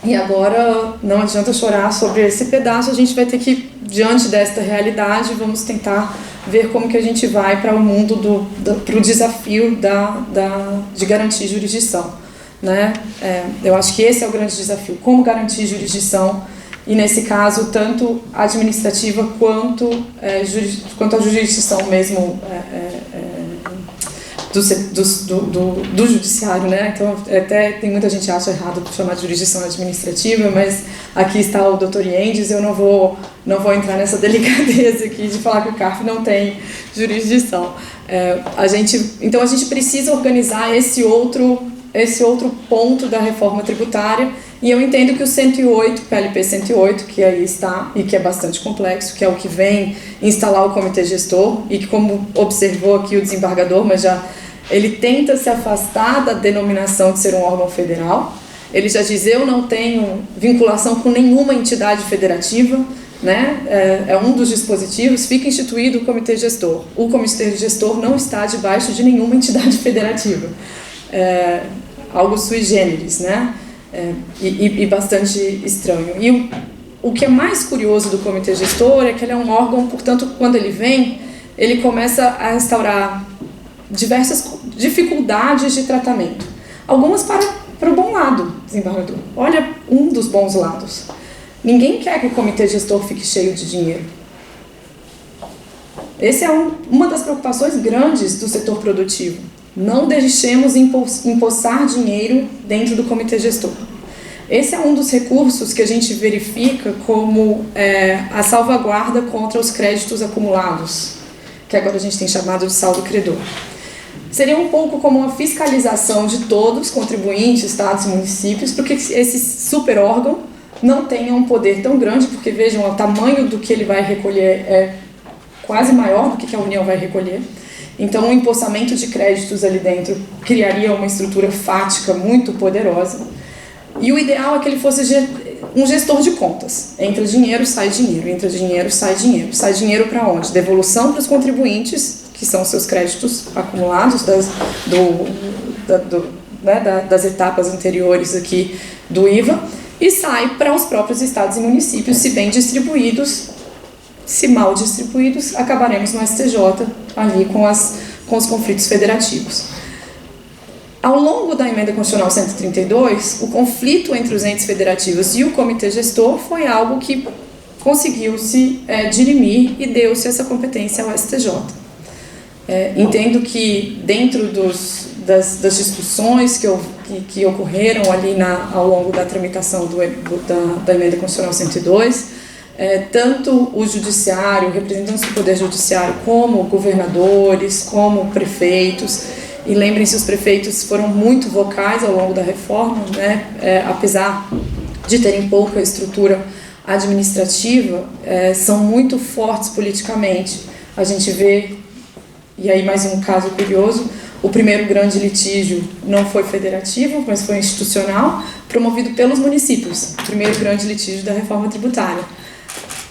Speaker 4: e agora não adianta chorar sobre esse pedaço, a gente vai ter que, diante desta realidade, vamos tentar ver como que a gente vai para o mundo para o desafio de garantir jurisdição, né? Eu acho que esse é o grande desafio, como garantir jurisdição, e nesse caso, tanto administrativa quanto a jurisdição mesmo do judiciário, né? Então, até tem muita gente que acha errado chamar de jurisdição administrativa, mas aqui está o Dr. Iendes, eu não vou entrar nessa delicadeza aqui de falar que o CARF não tem jurisdição. Então, a gente precisa organizar esse outro ponto da reforma tributária. E eu entendo que o 108, PLP 108, que aí está, e que é bastante complexo, que é o que vem instalar o comitê gestor, e que, como observou aqui o desembargador, ele tenta se afastar da denominação de ser um órgão federal. Ele já diz, eu não tenho vinculação com nenhuma entidade federativa, né? É um dos dispositivos, fica instituído o comitê gestor. O comitê gestor não está debaixo de nenhuma entidade federativa. Algo sui generis, né? E bastante estranho. E o que é mais curioso do comitê gestor é que ele é um órgão, portanto, quando ele vem, ele começa a instaurar diversas dificuldades de tratamento. Algumas para o bom lado, desembargador. Olha um dos bons lados. Ninguém quer que o comitê gestor fique cheio de dinheiro. Essa é uma das preocupações grandes do setor produtivo. Não deixemos empossar dinheiro dentro do comitê gestor. Esse é um dos recursos que a gente verifica como a salvaguarda contra os créditos acumulados, que agora a gente tem chamado de saldo credor. Seria um pouco como uma fiscalização de todos, contribuintes, estados e municípios, para que esse super órgão não tenha um poder tão grande, porque vejam, o tamanho do que ele vai recolher é quase maior do que a União vai recolher. Então, o empossamento de créditos ali dentro criaria uma estrutura fática muito poderosa. E o ideal é que ele fosse um gestor de contas. Entra dinheiro, sai dinheiro, entra dinheiro, sai dinheiro. Sai dinheiro para onde? Devolução para os contribuintes, que são seus créditos acumulados das etapas anteriores aqui do IVA, e sai para os próprios estados e municípios, se bem distribuídos. Se mal distribuídos, acabaremos no STJ ali com os conflitos federativos. Ao longo da emenda constitucional 132, o conflito entre os entes federativos e o comitê gestor foi algo que conseguiu-se dirimir e deu-se essa competência ao STJ. Entendo que dentro das discussões que ocorreram ali ao longo da tramitação da emenda constitucional 102, tanto o judiciário, representantes do poder judiciário, como governadores, como prefeitos. E lembrem-se, os prefeitos foram muito vocais ao longo da reforma, né? Apesar de terem pouca estrutura administrativa, são muito fortes politicamente. A gente vê, e aí mais um caso curioso, o primeiro grande litígio não foi federativo, mas foi institucional, promovido pelos municípios, o primeiro grande litígio da reforma tributária.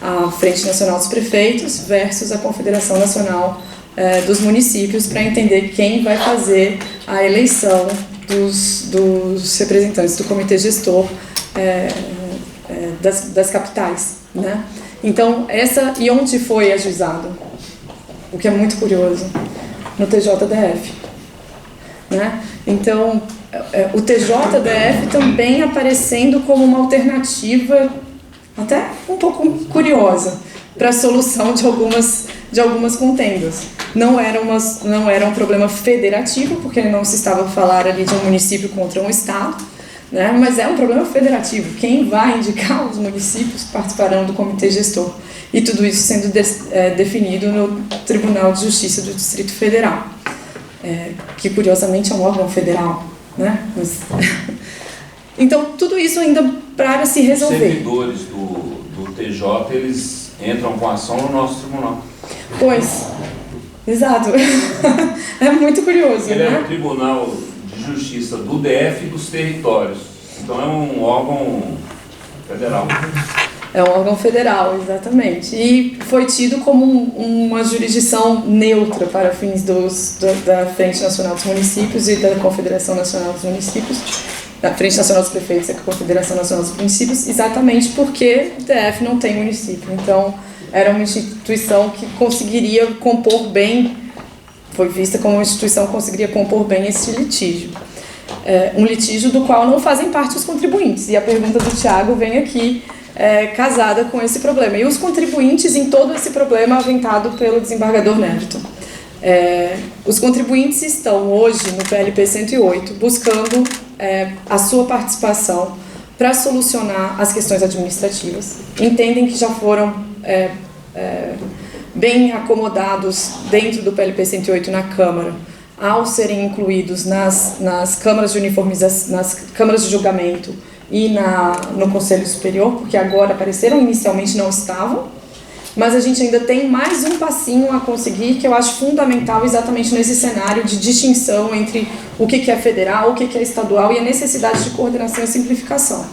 Speaker 4: A Frente Nacional dos Prefeitos versus a Confederação Nacional dos Municípios, para entender quem vai fazer a eleição dos representantes do comitê gestor das capitais, né? Então, e onde foi ajuizado? O que é muito curioso, no TJDF, né? Então, o TJDF também aparecendo como uma alternativa até um pouco curiosa para a solução de algumas contendas. Não era um problema federativo, porque não se estava a falar ali de um município contra um estado, né? Mas é um problema federativo. Quem vai indicar os municípios que participarão do comitê gestor? E tudo isso sendo definido no Tribunal de Justiça do Distrito Federal, que curiosamente é um órgão federal, né? Então, tudo isso ainda para se resolver.
Speaker 2: Os servidores do TJ, eles entram com ação no nosso tribunal.
Speaker 4: Pois, exato. É muito curioso,
Speaker 2: Ele
Speaker 4: né?
Speaker 2: é o Tribunal de Justiça do DF e dos territórios. Então é um órgão federal.
Speaker 4: É um órgão federal, exatamente. E foi tido como uma jurisdição neutra para fins da Frente Nacional dos Municípios e da Confederação Nacional dos Municípios, da Frente Nacional dos Prefeitos e da Confederação Nacional dos Municípios, exatamente porque o DF não tem município. Então, era uma instituição que conseguiria compor bem, foi vista como uma instituição que conseguiria compor bem esse litígio. Um litígio do qual não fazem parte os contribuintes. E a pergunta do Thiago vem aqui, casada com esse problema. E os contribuintes em todo esse problema aventado pelo desembargador Neverton. Os contribuintes estão hoje no PLP 108 buscando a sua participação para solucionar as questões administrativas. Entendem que já foram bem acomodados dentro do PLP 108 na Câmara, ao serem incluídos nas câmaras de uniformização, nas câmaras de julgamento e no Conselho Superior, porque agora apareceram, inicialmente não estavam, mas a gente ainda tem mais um passinho a conseguir, que eu acho fundamental exatamente nesse cenário de distinção entre o que é federal, o que é estadual e a necessidade de coordenação e simplificação.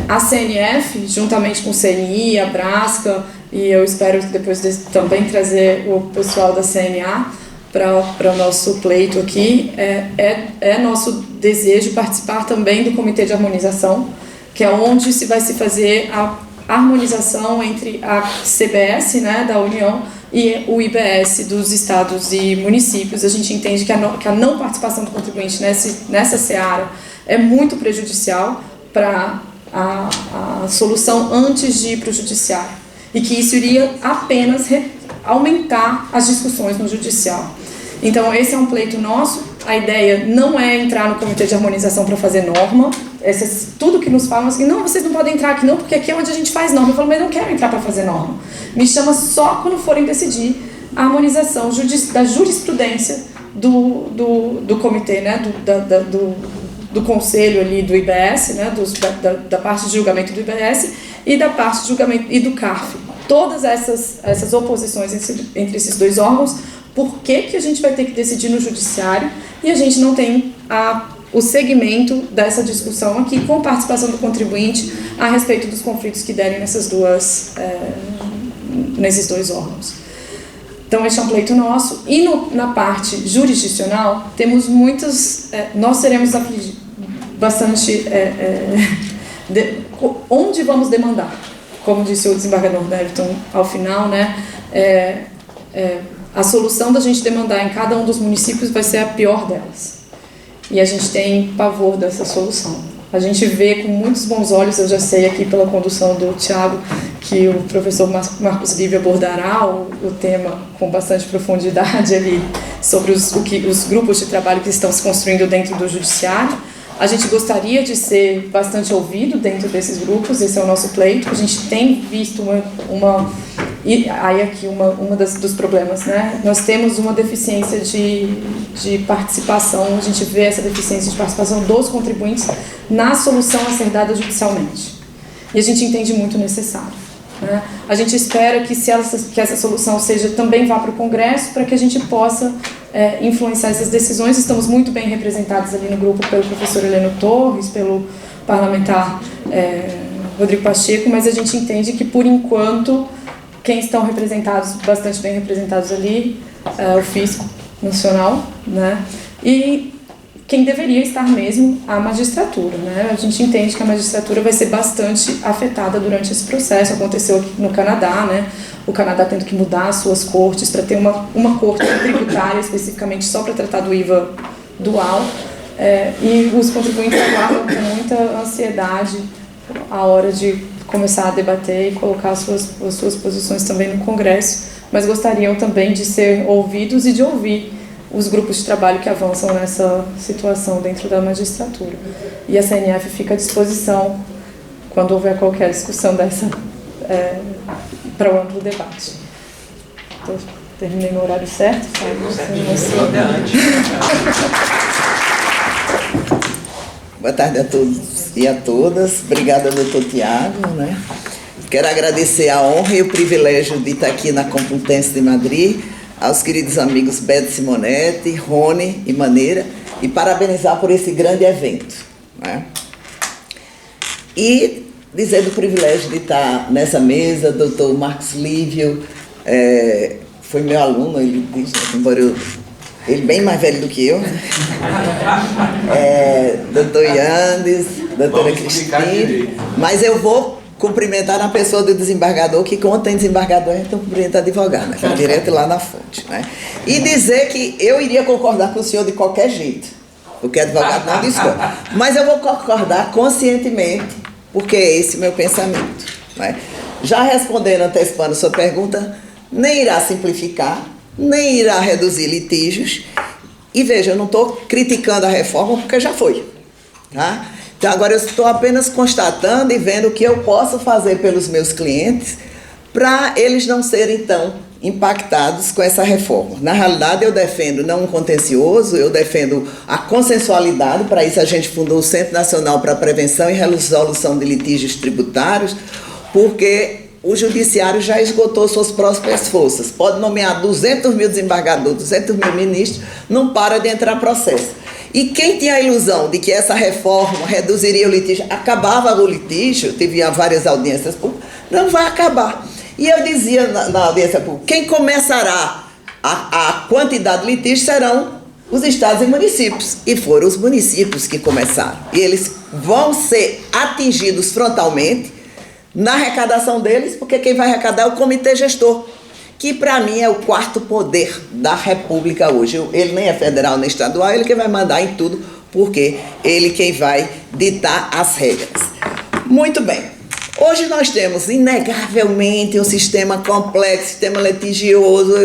Speaker 4: A CNF, juntamente com o CNI, a Brasca, e eu espero depois também trazer o pessoal da CNA para o nosso pleito aqui, é nosso desejo participar também do Comitê de Harmonização, que é onde vai se fazer a harmonização entre a CBS, né, da União, e o IBS dos estados e municípios. A gente entende que a não participação do contribuinte nessa seara é muito prejudicial para a solução antes de ir para o judiciário, e que isso iria apenas aumentar as discussões no judicial. Então, esse é um pleito nosso. A ideia não é entrar no Comitê de Harmonização para fazer norma. Tudo que nos falam assim, não, vocês não podem entrar aqui não, porque aqui é onde a gente faz norma. Eu falo, mas eu não quero entrar para fazer norma. Me chama só quando forem decidir a harmonização da jurisprudência do comitê, né, do conselho ali do IBS, né, da parte de julgamento do IBS e da parte de julgamento e do CARF. Todas essas oposições entre esses dois órgãos, por que a gente vai ter que decidir no judiciário e a gente não tem o segmento dessa discussão aqui com participação do contribuinte a respeito dos conflitos que derem nesses dois órgãos. Então, este é um pleito nosso. E na parte jurisdicional, temos muitos... nós seremos bastante... onde vamos demandar? Como disse o desembargador Neverton ao final, né? A solução da gente demandar em cada um dos municípios vai ser a pior delas. E a gente tem pavor dessa solução. A gente vê com muitos bons olhos, eu já sei aqui pela condução do Thiago, que o professor Marcos Livre abordará o tema com bastante profundidade ali, sobre os grupos de trabalho que estão se construindo dentro do judiciário. A gente gostaria de ser bastante ouvido dentro desses grupos, esse é o nosso pleito. A gente tem visto e aí aqui dos problemas, né? Nós temos uma deficiência de participação, a gente vê essa deficiência de participação dos contribuintes na solução a ser dada judicialmente. E a gente entende muito necessário, né? A gente espera que essa solução também vá para o Congresso, para que a gente possa influenciar essas decisões. Estamos muito bem representados ali no grupo pelo professor Heleno Torres, pelo parlamentar Rodrigo Pacheco, mas a gente entende que, por enquanto, quem estão representados, bastante bem representados ali, o Fisco Nacional, né? E quem deveria estar mesmo a magistratura, né? A gente entende que a magistratura vai ser bastante afetada durante esse processo. Aconteceu aqui no Canadá, né? O Canadá tendo que mudar as suas cortes para ter uma corte tributária especificamente só para tratar do IVA dual, e os contribuintes aguardam com muita ansiedade a hora de começar a debater e colocar as suas posições também no Congresso, mas gostariam também de ser ouvidos e de ouvir os grupos de trabalho que avançam nessa situação dentro da magistratura. E a CNF fica à disposição quando houver qualquer discussão dessa para o amplo debate. Então, terminei no horário certo,
Speaker 5: Boa tarde a todos e a todas. Obrigada, doutor Tiago, né? Quero agradecer a honra e o privilégio de estar aqui na Complutense de Madrid, aos queridos amigos Beto Simonetti, Rony e Maneira, e parabenizar por esse grande evento, né? E dizer do privilégio de estar nessa mesa, doutor Marcos Lívio, foi meu aluno, ele disse, embora ele bem mais velho do que eu, né? Doutor Yandes, doutora Cristina, mas eu vou cumprimentar na pessoa do desembargador, que quando tem desembargador, então cumprimenta advogado, né? Fica direto lá na fonte, né? E dizer que eu iria concordar com o senhor de qualquer jeito, porque advogado não discorda, mas eu vou concordar conscientemente, porque é esse o meu pensamento, né? Já respondendo, antecipando sua pergunta, nem irá simplificar, nem irá reduzir litígios, e veja, eu não estou criticando a reforma, porque já foi, tá? Então agora eu estou apenas constatando e vendo o que eu posso fazer pelos meus clientes para eles não serem tão impactados com essa reforma. Na realidade, eu defendo não um contencioso, eu defendo a consensualidade. Para isso a gente fundou o Centro Nacional para a Prevenção e Resolução de Litígios Tributários, porque o judiciário já esgotou suas próprias forças. Pode nomear 200 mil desembargadores, 200 mil ministros, não para de entrar processo. E quem tinha a ilusão de que essa reforma reduziria o litígio, acabava o litígio, teve várias audiências públicas, não vai acabar. E eu dizia na audiência pública, quem começará a quantidade de litígios serão os estados e municípios. E foram os municípios que começaram. E eles vão ser atingidos frontalmente na arrecadação deles, porque quem vai arrecadar é o comitê gestor, que para mim é o quarto poder da República hoje. Ele nem é federal nem estadual, ele que vai mandar em tudo, porque ele quem vai ditar as regras. Muito bem. Hoje nós temos, inegavelmente, um sistema complexo, sistema litigioso,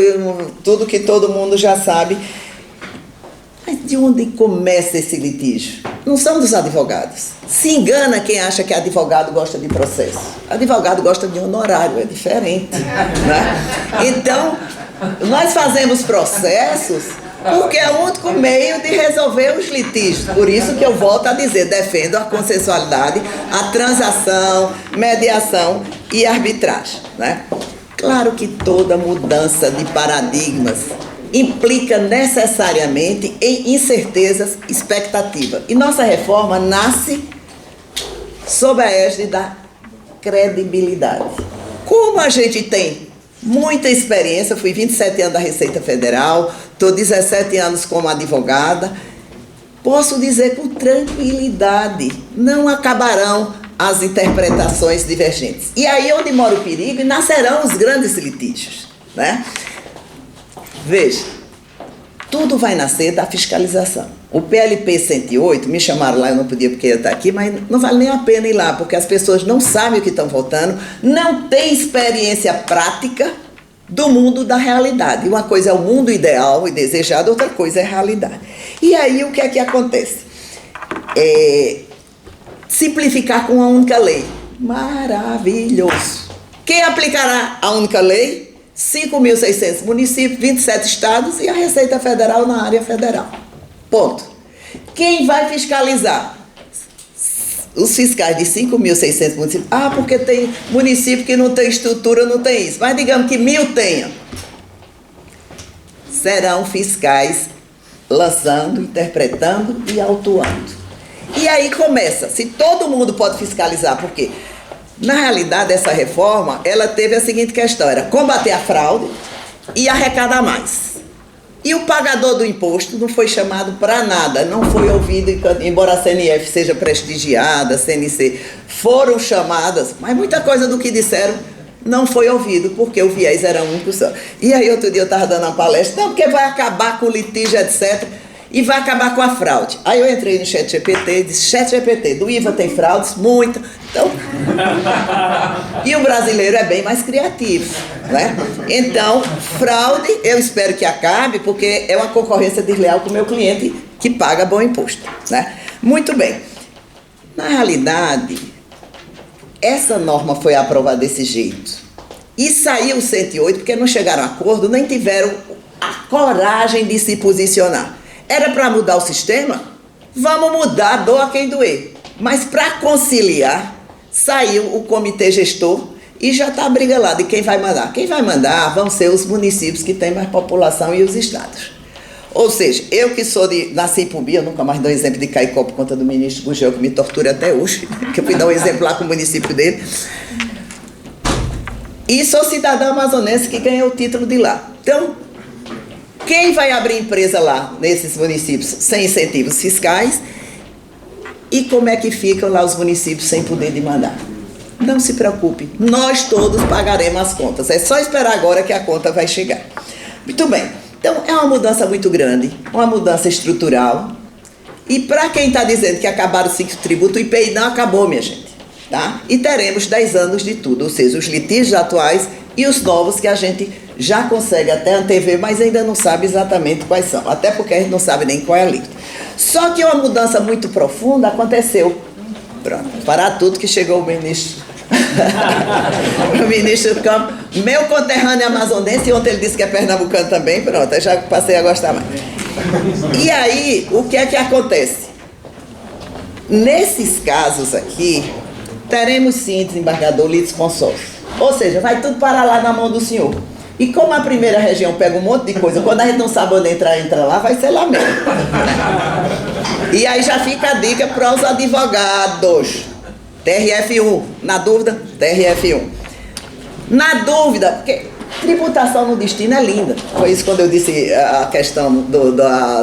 Speaker 5: tudo que todo mundo já sabe. Mas de onde começa esse litígio? Não são dos advogados. Se engana quem acha que advogado gosta de processo. Advogado gosta de honorário, é diferente, né? Então, nós fazemos processos porque é o único meio de resolver os litígios. Por isso que eu volto a dizer, defendo a consensualidade, a transação, mediação e arbitragem, né? Claro que toda mudança de paradigmas implica necessariamente em incertezas, expectativa. E nossa reforma nasce sob a égide da credibilidade. Como a gente tem muita experiência, fui 27 anos da Receita Federal, estou 17 anos como advogada, posso dizer com tranquilidade, não acabarão as interpretações divergentes. E aí onde mora o perigo, e nascerão os grandes litígios, né? Veja, tudo vai nascer da fiscalização. O PLP 108, me chamaram lá, eu não podia porque eu estar aqui, mas não vale nem a pena ir lá, porque as pessoas não sabem o que estão votando, não têm experiência prática do mundo da realidade. Uma coisa é o mundo ideal e desejado, outra coisa é a realidade. E aí o que é que acontece? simplificar com uma única lei. Maravilhoso. Quem aplicará a única lei? 5.600 municípios, 27 estados e a Receita Federal na área federal. Ponto. Quem vai fiscalizar? Os fiscais de 5.600 municípios. Ah, porque tem município que não tem estrutura, não tem isso. Mas digamos que 1.000 tenha. Serão fiscais lançando, interpretando e autuando. E aí começa, se todo mundo pode fiscalizar, porque na realidade essa reforma, ela teve a seguinte questão, era combater a fraude e arrecadar mais. E o pagador do imposto não foi chamado para nada, não foi ouvido, embora a CNF seja prestigiada, a CNC foram chamadas, mas muita coisa do que disseram não foi ouvido, porque o viés era único só. E aí outro dia eu estava dando uma palestra, não, porque vai acabar com o litígio, etc., e vai acabar com a fraude. Aí eu entrei no ChatGPT e disse, ChatGPT, do IVA tem fraudes? Muita. Então, e o brasileiro é bem mais criativo, né? Então, fraude, eu espero que acabe, porque é uma concorrência desleal com o meu cliente que paga bom imposto, né? Muito bem. Na realidade, essa norma foi aprovada desse jeito. E saiu o 108 porque não chegaram a acordo, nem tiveram a coragem de se posicionar. Era para mudar o sistema? Vamos mudar, doa quem doer. Mas para conciliar, saiu o comitê gestor e já está a briga lá de quem vai mandar. Quem vai mandar vão ser os municípios que têm mais população e os estados. Ou seja, eu que sou nasci em Pumbi, eu nunca mais dou exemplo de Caicó por conta do ministro Gugel, que me tortura até hoje, que eu fui dar um exemplo lá com o município dele. E sou cidadã amazonense que ganhou o título de lá. Então, quem vai abrir empresa lá, nesses municípios, sem incentivos fiscais? E como é que ficam lá os municípios sem poder de mandar? Não se preocupe, nós todos pagaremos as contas. É só esperar agora que a conta vai chegar. Muito bem, então é uma mudança muito grande, uma mudança estrutural. E para quem está dizendo que acabaram os 5 tributos, o IPI não acabou, minha gente. Tá? E teremos 10 anos de tudo, ou seja, os litígios atuais e os novos que a gente já consegue até antever, mas ainda não sabe exatamente quais são, até porque a gente não sabe nem qual é a alíquota. Só que uma mudança muito profunda aconteceu. Pronto, parar tudo que chegou o ministro. O ministro do Campo, meu conterrâneo amazonense, e ontem ele disse que é pernambucano também, pronto, eu já passei a gostar mais. E aí, o que é que acontece? Nesses casos aqui, teremos sim desembargador litisconsórcio. Ou seja, vai tudo parar lá na mão do senhor. E como a primeira região pega um monte de coisa, quando a gente não sabe onde entrar, entra lá, vai ser lá mesmo. E aí já fica a dica para os advogados. TRF1, na dúvida, TRF1. Na dúvida, porque tributação no destino é linda. Foi isso quando eu disse a questão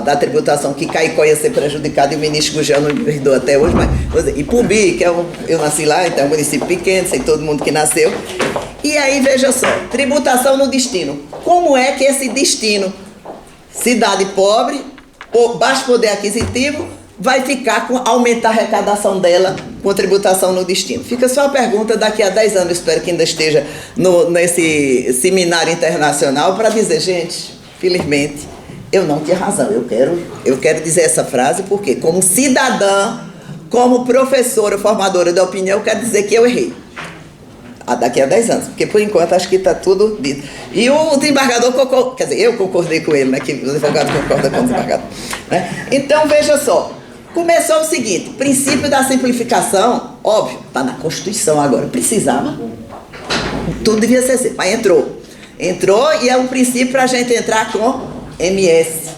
Speaker 5: da tributação, que Caicó ia ser prejudicado e o ministro Gugel não me perdoa até hoje, mas e Pumbi, que eu nasci lá, então é um município pequeno, sei todo mundo que nasceu. E aí, veja só, tributação no destino. Como é que esse destino, cidade pobre, baixo poder aquisitivo, vai ficar com aumentar a arrecadação dela com tributação no destino? Fica só a pergunta daqui a 10 anos, espero que ainda esteja nesse seminário internacional para dizer, gente, felizmente, eu não tinha razão. Eu quero dizer essa frase porque, como cidadã, como professora, formadora de opinião, eu quero dizer que eu errei. Daqui a 10 anos, porque por enquanto acho que está tudo dito. E o desembargador concordou, quer dizer, eu concordei com ele, né, que o advogado concorda com o desembargador. Né? Então, veja só, começou o seguinte, princípio da simplificação, óbvio, está na Constituição agora, precisava, tudo devia ser assim, mas entrou e é um princípio para a gente entrar com MS.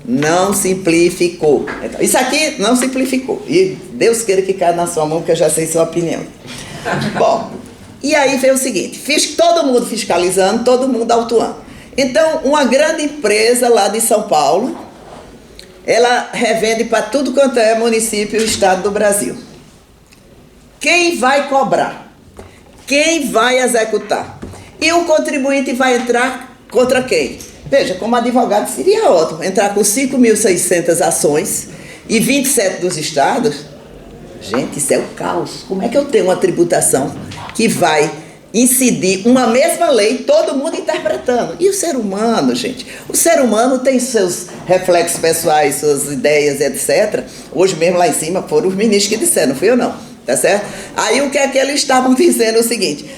Speaker 5: Não simplificou. Então, isso aqui não simplificou, e Deus queira que caia na sua mão, que eu já sei sua opinião. Bom, e aí veio o seguinte, todo mundo fiscalizando, todo mundo autuando. Então, uma grande empresa lá de São Paulo, ela revende para tudo quanto é município e estado do Brasil. Quem vai cobrar? Quem vai executar? E o contribuinte vai entrar contra quem? Veja, como advogado seria ótimo entrar com 5.600 ações e 27 dos estados. Gente, isso é o caos. Como é que eu tenho uma tributação que vai incidir uma mesma lei, todo mundo interpretando. E o ser humano, gente? O ser humano tem seus reflexos pessoais, suas ideias, etc. Hoje mesmo lá em cima foram os ministros que disseram, não fui eu não, tá certo? Aí o que é que eles estavam dizendo é o seguinte: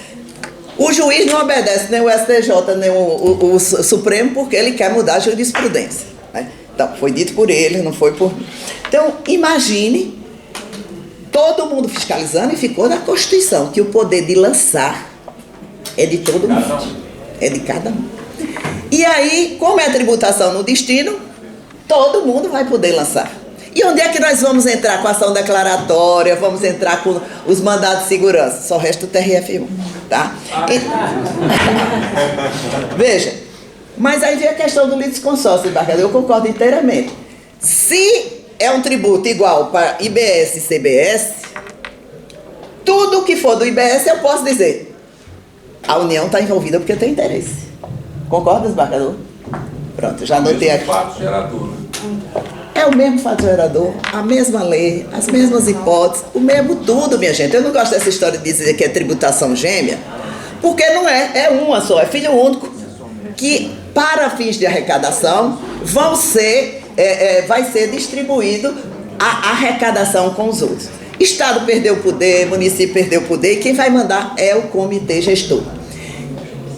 Speaker 5: o juiz não obedece nem o STJ, nem o Supremo, porque ele quer mudar a jurisprudência, né? Então, foi dito por ele, não foi por mim. Então, imagine todo mundo fiscalizando, e ficou na Constituição que o poder de lançar é de todo mundo, é de cada um. E aí, como é tributação no destino, todo mundo vai poder lançar. E onde é que nós vamos entrar com a ação declaratória, vamos entrar com os mandados de segurança? Só resta o TRF1, tá? Veja, mas aí vem a questão do litisconsórcio, embargador, eu concordo inteiramente. Se é um tributo igual para IBS e CBS, tudo que for do IBS eu posso dizer, a União está envolvida porque tem interesse. Concorda, desembargador? Pronto, já anotei aqui.
Speaker 2: Fato gerador.
Speaker 5: É o mesmo fato gerador, a mesma lei, as mesmas hipóteses, o mesmo tudo, minha gente. Eu não gosto dessa história de dizer que é tributação gêmea, porque não é, é uma só, é filho único, que para fins de arrecadação vai ser distribuído a arrecadação com os outros. Estado perdeu o poder, município perdeu o poder, e quem vai mandar é o comitê gestor.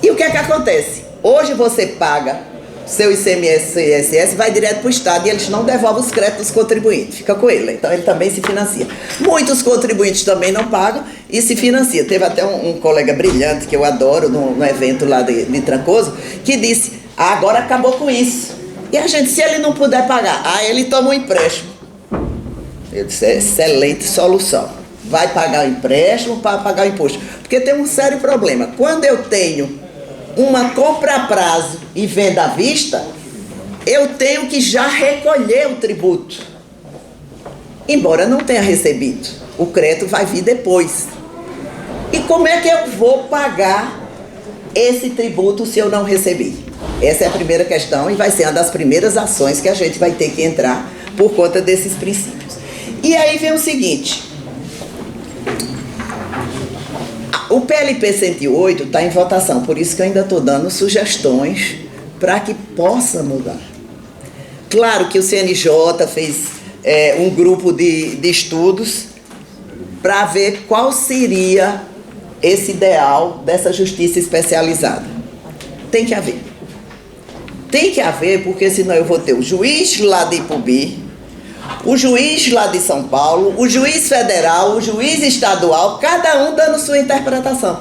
Speaker 5: E o que é que acontece? Hoje você paga seu ICMS e ISS, vai direto para o Estado e eles não devolvem os créditos dos contribuintes, fica com ele, então ele também se financia. Muitos contribuintes também não pagam e se financia. Teve até um colega brilhante que eu adoro no evento lá de Trancoso, que disse, agora acabou com isso. E a gente, se ele não puder pagar, ele toma um empréstimo. Eu disse, excelente solução. Vai pagar o empréstimo para pagar o imposto. Porque tem um sério problema. Quando eu tenho uma compra a prazo e venda à vista, eu tenho que já recolher o tributo. Embora não tenha recebido. O crédito vai vir depois. E como é que eu vou pagar esse tributo se eu não recebi? Essa é a primeira questão e vai ser uma das primeiras ações que a gente vai ter que entrar por conta desses princípios. E aí vem o seguinte, o PLP 108 está em votação, por isso que eu ainda estou dando sugestões para que possa mudar. Claro que o CNJ fez um grupo de estudos para ver qual seria esse ideal dessa justiça especializada. Tem que haver. Tem que haver, porque senão eu vou ter o juiz lá de Ipubi, o juiz lá de São Paulo, o juiz federal, o juiz estadual, cada um dando sua interpretação.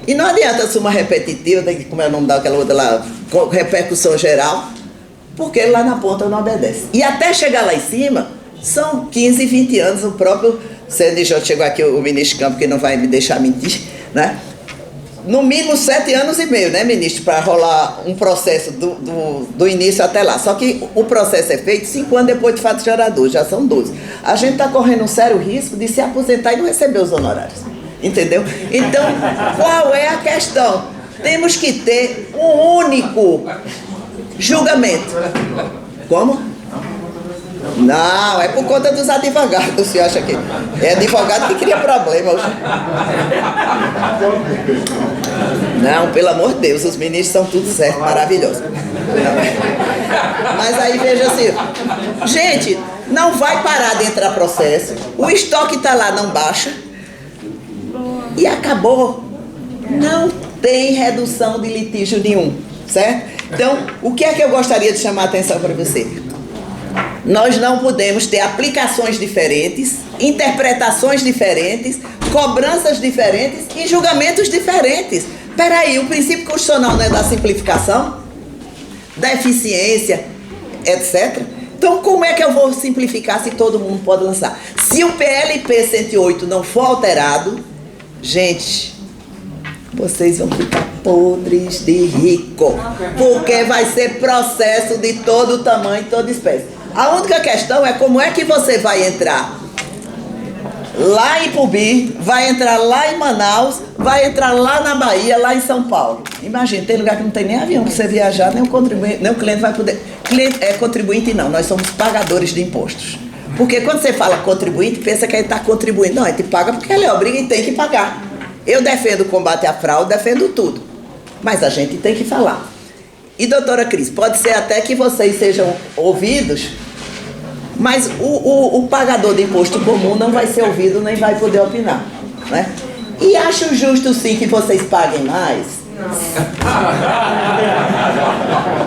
Speaker 5: E não adianta ser uma repetitiva, como é o nome daquela outra lá, repercussão geral, porque lá na ponta não obedece. E até chegar lá em cima, são 15, 20 anos, o próprio CNJ chegou aqui, o ministro Campos, que não vai me deixar mentir, né? No mínimo 7 anos e meio, né, ministro, para rolar um processo do início até lá. Só que o processo é feito 5 anos depois de fato gerador, já são 12. A gente está correndo um sério risco de se aposentar e não receber os honorários. Entendeu? Então, qual é a questão? Temos que ter um único julgamento. Como? Não, é por conta dos advogados, você acha que é advogado que cria problema. Não, pelo amor de Deus, os ministros são tudo certo, maravilhosos. Mas aí veja assim, gente, não vai parar de entrar processo, o estoque está lá, não baixa, e acabou. Não tem redução de litígio nenhum, certo? Então, o que é que eu gostaria de chamar a atenção para você? Nós não podemos ter aplicações diferentes, interpretações diferentes, cobranças diferentes e julgamentos diferentes. Peraí, o princípio constitucional não é da simplificação, da eficiência, etc. Então, como é que eu vou simplificar se todo mundo pode lançar? Se o PLP 108 não for alterado, gente, vocês vão ficar podres de rico, porque vai ser processo de todo tamanho, toda espécie. A única questão é como é que você vai entrar lá em Ipubi, vai entrar lá em Manaus, vai entrar lá na Bahia, lá em São Paulo. Imagina, tem lugar que não tem nem avião para você viajar, nem o contribuinte, nem o cliente vai poder. Cliente é contribuinte não, nós somos pagadores de impostos. Porque quando você fala contribuinte, pensa que ele está contribuindo. Não, ele paga porque ele é obriga e tem que pagar. Eu defendo o combate à fraude, defendo tudo. Mas a gente tem que falar. E, doutora Cris, pode ser até que vocês sejam ouvidos, mas o pagador de imposto comum não vai ser ouvido nem vai poder opinar, né? E acho justo sim que vocês paguem mais.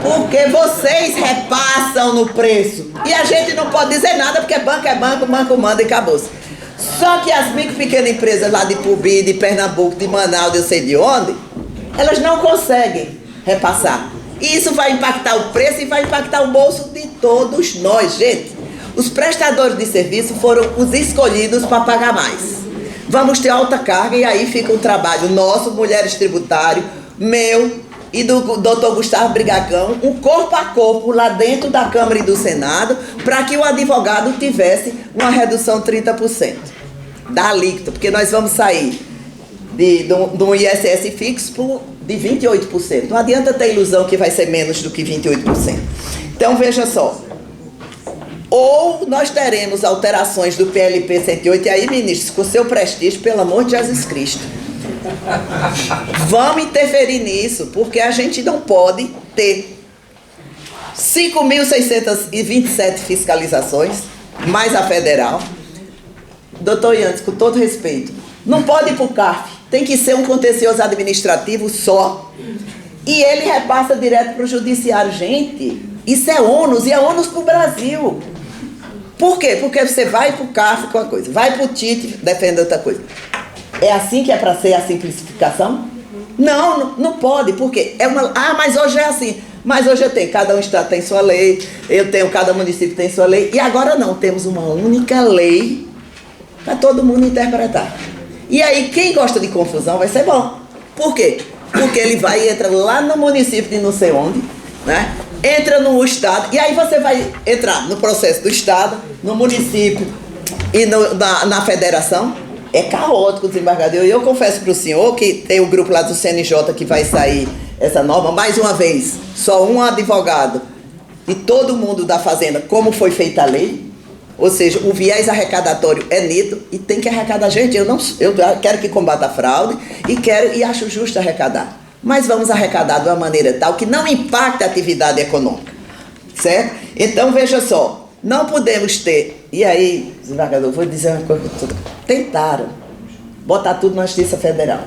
Speaker 5: Porque vocês repassam no preço. E a gente não pode dizer nada, porque banco é banco, banco manda e acabou-se. Só que as micro e pequenas empresas lá de Pubi, de Pernambuco, de Manaus, eu sei de onde, elas não conseguem repassar. E isso vai impactar o preço e vai impactar o bolso de todos nós, gente. Os prestadores de serviço foram os escolhidos para pagar mais. Vamos ter alta carga e aí fica o trabalho nosso, Mulheres Tributário, meu e do doutor Gustavo Brigacão, um corpo a corpo lá dentro da Câmara e do Senado, para que o advogado tivesse uma redução de 30% da alíquota, porque nós vamos sair de um ISS fixo de 28%. Não adianta ter ilusão que vai ser menos do que 28%. Então, veja só. Ou nós teremos alterações do PLP 108, e aí, ministros, com seu prestígio, pelo amor de Jesus Cristo, vamos interferir nisso, porque a gente não pode ter 5.627 fiscalizações, mais a federal. Doutor Yantes, com todo respeito, não pode ir para o CARF, tem que ser um contencioso administrativo só. E ele repassa direto para o judiciário. Gente, isso é ônus, e é ônus para o Brasil. Por quê? Porque você vai para o CARF com uma coisa, vai para o TIT defender outra coisa. É assim que é para ser a simplificação? Não pode, porque mas hoje é assim. Mas hoje cada um estado tem sua lei, cada município tem sua lei, e agora não, temos uma única lei para todo mundo interpretar. E aí, quem gosta de confusão vai ser bom. Por quê? Porque ele vai e entra lá no município de não sei onde, né? Entra no estado, e aí você vai entrar no processo do estado, no município e na federação. É caótico o desembargador. E eu confesso para o senhor que tem o grupo lá do CNJ que vai sair essa norma, mais uma vez, só um advogado e todo mundo da Fazenda, como foi feita a lei. Ou seja, o viés arrecadatório é nítido e tem que arrecadar. Gente, eu quero que combata a fraude e acho justo arrecadar. Mas vamos arrecadar de uma maneira tal que não impacte a atividade econômica. Certo? Então, veja só, não podemos ter... E aí, desembargador, vou dizer uma coisa. Tentaram botar tudo na Justiça Federal.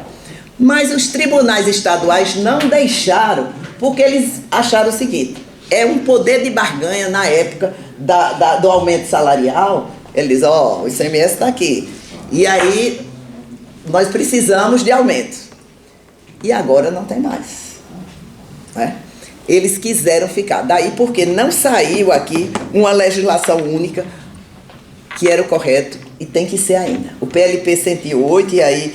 Speaker 5: Mas os tribunais estaduais não deixaram, porque eles acharam o seguinte: é um poder de barganha na época do aumento salarial. Eles, o ICMS está aqui. E aí, nós precisamos de aumento. E agora não tem mais. Né? Eles quiseram ficar. Daí porque não saiu aqui uma legislação única, que era o correto, e tem que ser ainda. O PLP 108, e aí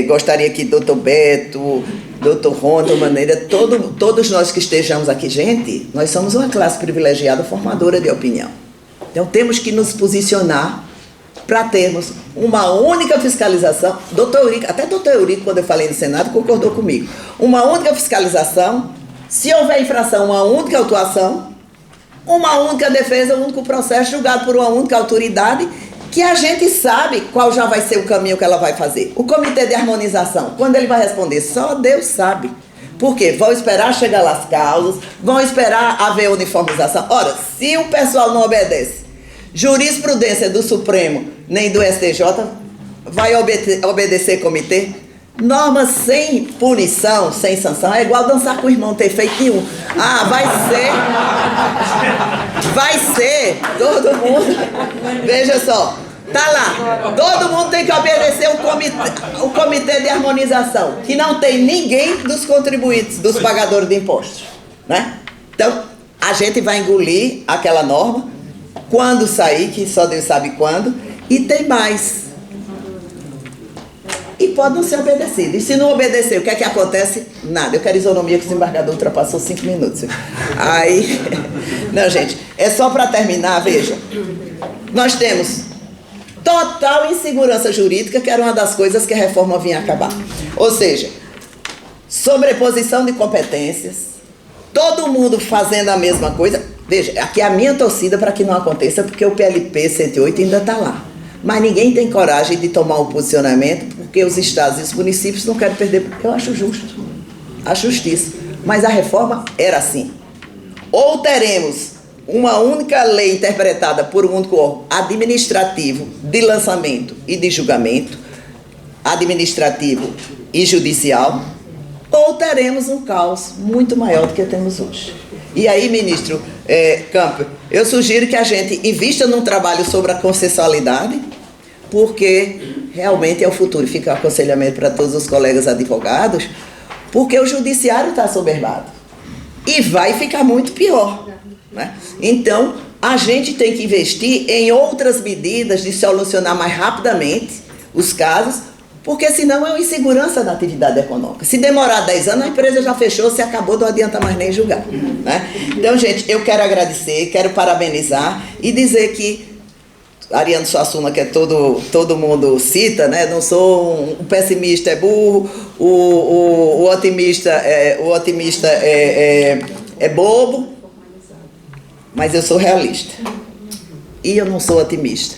Speaker 5: gostaria que doutor Beto, doutor Ronda, Maneira, todos nós que estejamos aqui, gente, nós somos uma classe privilegiada formadora de opinião. Então temos que nos posicionar para termos uma única fiscalização. Até doutor Eurico, quando eu falei no Senado, concordou comigo. Uma única fiscalização, se houver infração, uma única autuação, uma única defesa, um único processo julgado por uma única autoridade, que a gente sabe qual já vai ser o caminho que ela vai fazer. O comitê de harmonização, quando ele vai responder, só Deus sabe. Por quê? Vão esperar chegar lá as causas, vão esperar haver uniformização. Ora, se o pessoal não obedece, jurisprudência do Supremo nem do STJ, vai obedecer comitê? Norma sem punição, sem sanção, é igual dançar com o irmão, ter feito nenhum. Vai ser, todo mundo, veja só, tá lá, todo mundo tem que obedecer o comitê de harmonização, que não tem ninguém dos contribuintes, dos pagadores de impostos, né? Então, a gente vai engolir aquela norma, quando sair, que só Deus sabe quando, e tem mais. E pode não ser obedecido. E se não obedecer, o que é que acontece? Nada. Eu quero isonomia que o desembargador ultrapassou 5 minutos. Aí, não, gente, é só para terminar, veja. Nós temos total insegurança jurídica, que era uma das coisas que a reforma vinha acabar. Ou seja, sobreposição de competências, todo mundo fazendo a mesma coisa. Veja, aqui é a minha torcida para que não aconteça, porque o PLP 108 ainda está lá. Mas ninguém tem coragem de tomar um posicionamento, porque os estados e os municípios não querem perder. Eu acho justo, acho justiça. Mas a reforma era assim. Ou teremos uma única lei interpretada por um único órgão administrativo de lançamento e de julgamento, administrativo e judicial, ou teremos um caos muito maior do que temos hoje. E aí, ministro Campos, eu sugiro que a gente invista num trabalho sobre a consensualidade, porque realmente é o futuro. Fica o aconselhamento para todos os colegas advogados, porque o judiciário está assoberbado. E vai ficar muito pior, né? Então, a gente tem que investir em outras medidas de solucionar mais rapidamente os casos, porque senão é uma insegurança da atividade econômica. Se demorar 10 anos, a empresa já fechou, se acabou, não adianta mais nem julgar, né? Então, gente, eu quero agradecer, quero parabenizar e dizer que Ariano Suassuna, que todo mundo cita, né? Não sou um pessimista, é burro, o otimista é bobo, mas eu sou realista. E eu não sou otimista.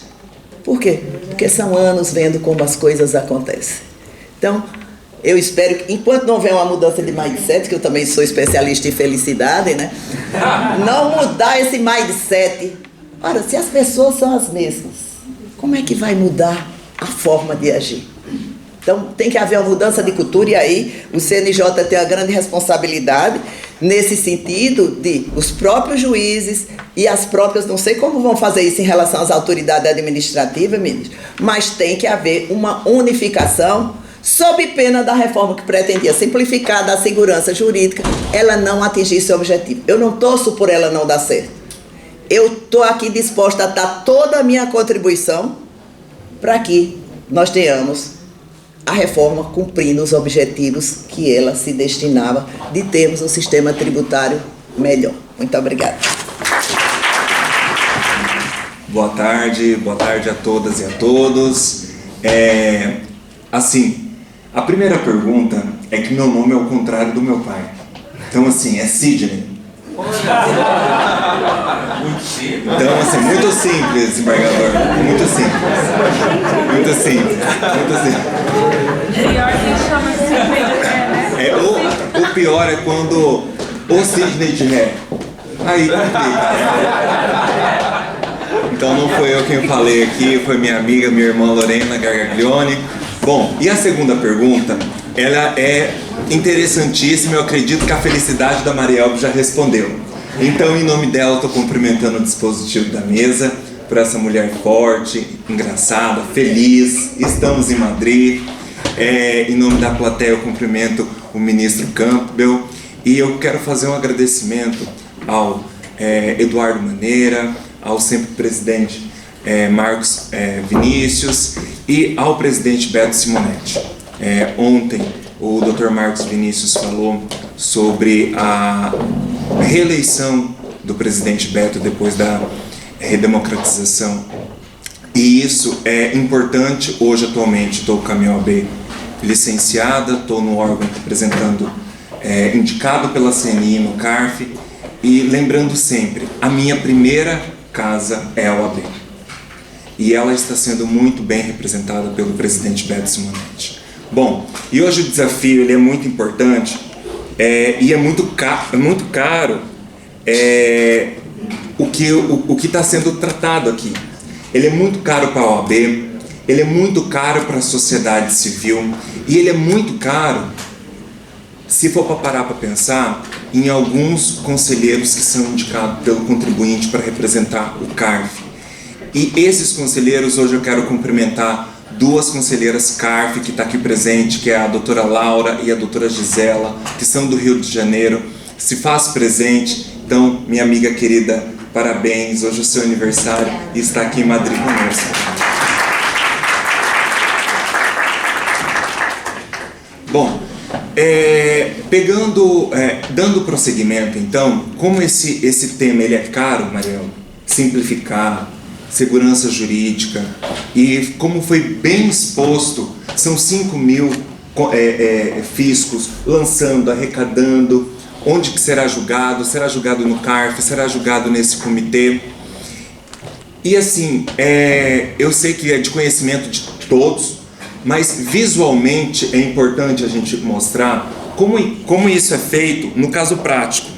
Speaker 5: Por quê? Porque são anos vendo como as coisas acontecem. Então, eu espero que, enquanto não houver uma mudança de mindset, que eu também sou especialista em felicidade, né? Não mudar esse mindset. Ora, se as pessoas são as mesmas, como é que vai mudar a forma de agir? Então, tem que haver uma mudança de cultura, e aí o CNJ tem a grande responsabilidade nesse sentido de os próprios juízes e as próprias, não sei como vão fazer isso em relação às autoridades administrativas, ministro, mas tem que haver uma unificação sob pena da reforma que pretendia simplificar da segurança jurídica, ela não atingir esse objetivo. Eu não torço por ela não dar certo. Eu estou aqui disposta a dar toda a minha contribuição para que nós tenhamos a reforma cumprindo os objetivos que ela se destinava de termos um sistema tributário melhor. Muito obrigada.
Speaker 3: Boa tarde a todas e a todos. Assim, a primeira pergunta é que meu nome é o contrário do meu pai. Então, assim, é Sidney. Então, assim, muito simples, desembargador. Muito simples. Muito simples. Muito simples.
Speaker 6: Pior que chama Sidney de ré, né?
Speaker 3: O pior é quando o Sidney de ré. Aí complica. Então não foi eu quem falei aqui, foi minha amiga, minha irmã Lorena Gargaglione. Bom, e a segunda pergunta, ela é interessantíssima, eu acredito que a felicidade da Marielba já respondeu. Então, em nome dela, estou cumprimentando o dispositivo da mesa, por essa mulher forte, engraçada, feliz. Estamos em Madrid. Em nome da plateia, eu cumprimento o ministro Campbell. E eu quero fazer um agradecimento ao Eduardo Maneira, ao sempre presidente Marcos Vinícius e ao presidente Beto Simonetti. Ontem, o Dr. Marcos Vinícius falou sobre a reeleição do presidente Beto depois da redemocratização. E isso é importante. Hoje, atualmente, estou com a minha OAB licenciada, estou no órgão representando, indicado pela CNI no CARF. E lembrando sempre, a minha primeira casa é a OAB. E ela está sendo muito bem representada pelo presidente Beto Simonetti. Bom, e hoje o desafio ele é muito importante e é muito caro o que está sendo tratado aqui. Ele é muito caro para a OAB, ele é muito caro para a sociedade civil e ele é muito caro, se for para parar para pensar, em alguns conselheiros que são indicados pelo contribuinte para representar o CARF. E esses conselheiros, hoje eu quero cumprimentar duas conselheiras CARF que está aqui presente, que é a doutora Laura e a doutora Gisela, que são do Rio de Janeiro, se faz presente. Então, minha amiga querida, parabéns, hoje é o seu aniversário e está aqui em Madrid conosco. Bom, dando prosseguimento, então, como esse tema ele é caro, Mariel, simplificar, segurança jurídica, e como foi bem exposto, são 5.000 fiscos lançando, arrecadando, onde que será julgado no CARF, será julgado nesse comitê. E assim, eu sei que é de conhecimento de todos, mas visualmente é importante a gente mostrar como isso é feito no caso prático.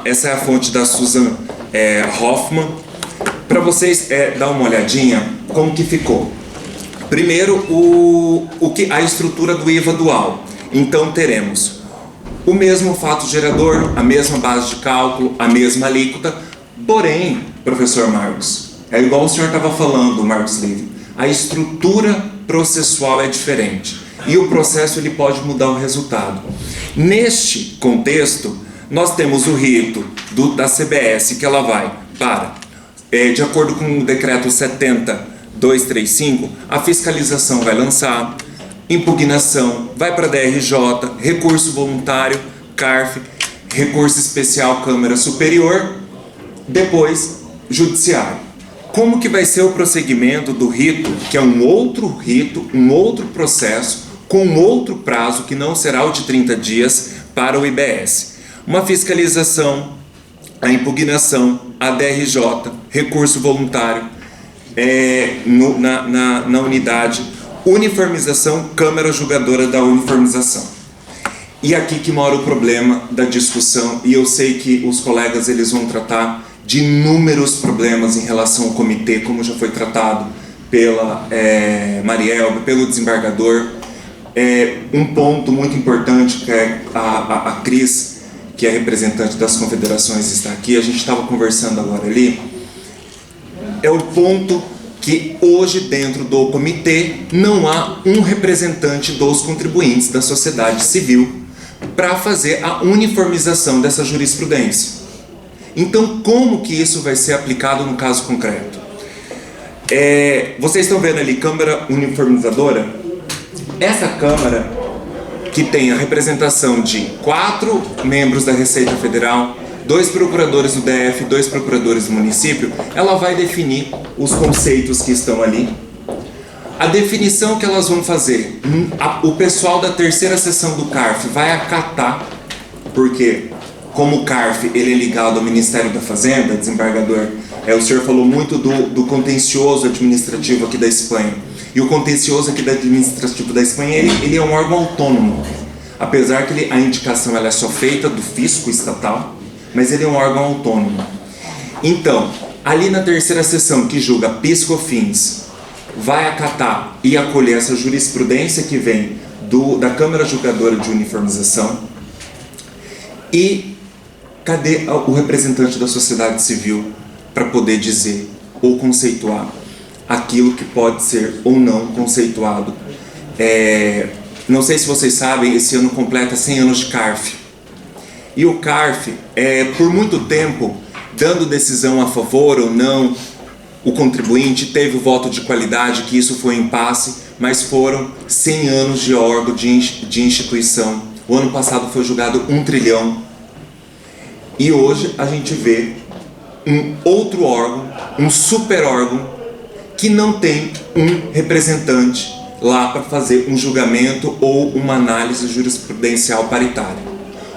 Speaker 3: Essa é a fonte da Susan Hoffman, para vocês dar uma olhadinha como que ficou. Primeiro, a estrutura do IVA dual. Então teremos o mesmo fato gerador, a mesma base de cálculo, a mesma alíquota, porém, professor Marcos, é igual o senhor estava falando, Marcos Livre, a estrutura processual é diferente e o processo ele pode mudar o resultado. Neste contexto, nós temos o rito da CBS, que ela vai para, de acordo com o decreto 70.235, a fiscalização vai lançar, impugnação vai para a DRJ, recurso voluntário, CARF, recurso especial Câmara Superior, depois judiciário. Como que vai ser o prosseguimento do rito, que é um outro rito, um outro processo, com outro prazo que não será o de 30 dias para o IBS. Uma fiscalização, a impugnação, a DRJ, recurso voluntário na unidade, uniformização, Câmara Julgadora da Uniformização. E aqui que mora o problema da discussão, e eu sei que os colegas eles vão tratar de inúmeros problemas em relação ao comitê, como já foi tratado pela Marielba, pelo desembargador. Um ponto muito importante que a Cris, que é representante das confederações, está aqui, a gente estava conversando agora ali, é o ponto que hoje dentro do comitê não há um representante dos contribuintes da sociedade civil para fazer a uniformização dessa jurisprudência. Então, como que isso vai ser aplicado no caso concreto? Vocês estão vendo ali, Câmara Uniformizadora? Essa Câmara, que tem a representação de 4 membros da Receita Federal, 2 procuradores do DF, 2 procuradores do município, ela vai definir os conceitos que estão ali. A definição que elas vão fazer, o pessoal da terceira sessão do CARF vai acatar, porque como o CARF ele é ligado ao Ministério da Fazenda, desembargador, o senhor falou muito do contencioso administrativo aqui da Espanha. E o contencioso aqui administrativo da Espanha, ele é um órgão autônomo. Apesar que a indicação ela é só feita do fisco estatal, mas ele é um órgão autônomo. Então, ali na terceira sessão que julga PIS/COFINS, vai acatar e acolher essa jurisprudência que vem da Câmara Julgadora de Uniformização. E cadê o representante da sociedade civil para poder dizer ou conceituar aquilo que pode ser ou não conceituado? Não sei se vocês sabem, esse ano completa 100 anos de CARF. E o CARF, por muito tempo, dando decisão a favor ou não, o contribuinte teve o voto de qualidade, que isso foi um impasse, mas foram 100 anos de órgão, de instituição. O ano passado foi julgado 1 trilhão. E hoje a gente vê um outro órgão, um super órgão, que não tem um representante lá para fazer um julgamento ou uma análise jurisprudencial paritária.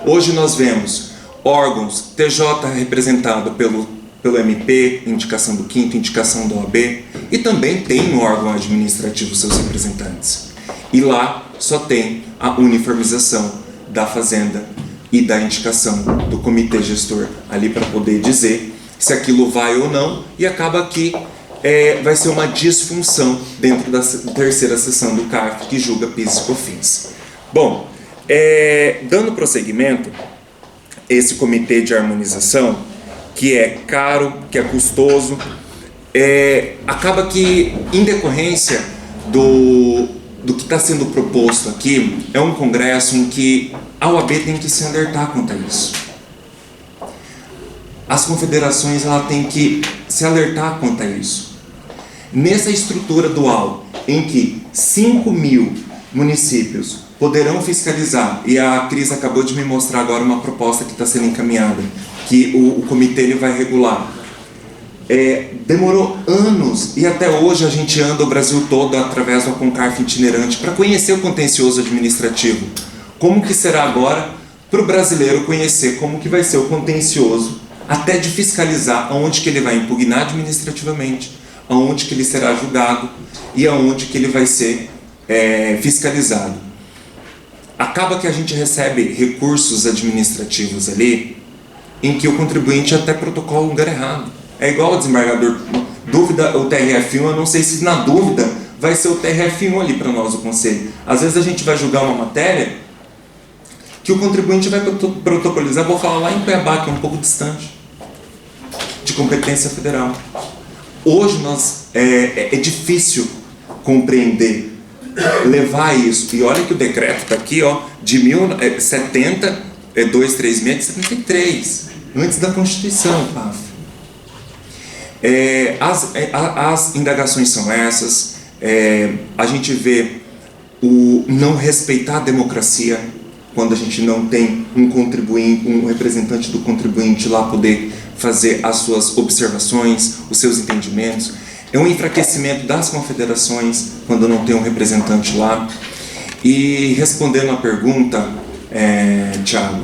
Speaker 3: Hoje nós vemos órgãos, TJ representado pelo MP, indicação do 5º, indicação da OAB, e também tem no órgão administrativo seus representantes. E lá só tem a uniformização da Fazenda e da indicação do comitê gestor ali para poder dizer se aquilo vai ou não, e acaba que vai ser uma disfunção dentro da terceira sessão do CARF, que julga PIS e COFINS. Bom, dando prosseguimento, esse comitê de harmonização, que é caro, que é custoso, acaba que, em decorrência do que está sendo proposto aqui, é um congresso em que a OAB tem que se alertar quanto a isso. As confederações têm que se alertar quanto a isso. Nessa estrutura dual, em que 5.000 municípios poderão fiscalizar, e a Cris acabou de me mostrar agora uma proposta que está sendo encaminhada, que o comitê ele vai regular. Demorou anos, e até hoje a gente anda o Brasil todo através do Concarf itinerante para conhecer o contencioso administrativo. Como que será agora para o brasileiro conhecer como que vai ser o contencioso, até de fiscalizar aonde que ele vai impugnar administrativamente, aonde que ele será julgado e aonde que ele vai ser fiscalizado. Acaba que a gente recebe recursos administrativos ali em que o contribuinte até protocola o lugar errado. É igual ao desembargador, dúvida o TRF1, eu não sei se na dúvida vai ser o TRF1 ali para nós, o conselho. Às vezes a gente vai julgar uma matéria que o contribuinte vai protocolizar, vou falar lá em Cuiabá, que é um pouco distante, de competência federal. Hoje é difícil compreender, levar isso. E olha que o decreto está aqui, ó, de 236 de 73, antes da Constituição, PAF. As indagações são essas. A gente vê o não respeitar a democracia quando a gente não tem um representante do contribuinte lá poder fazer as suas observações, os seus entendimentos. É um enfraquecimento das confederações quando não tem um representante lá. E respondendo à pergunta, Thiago,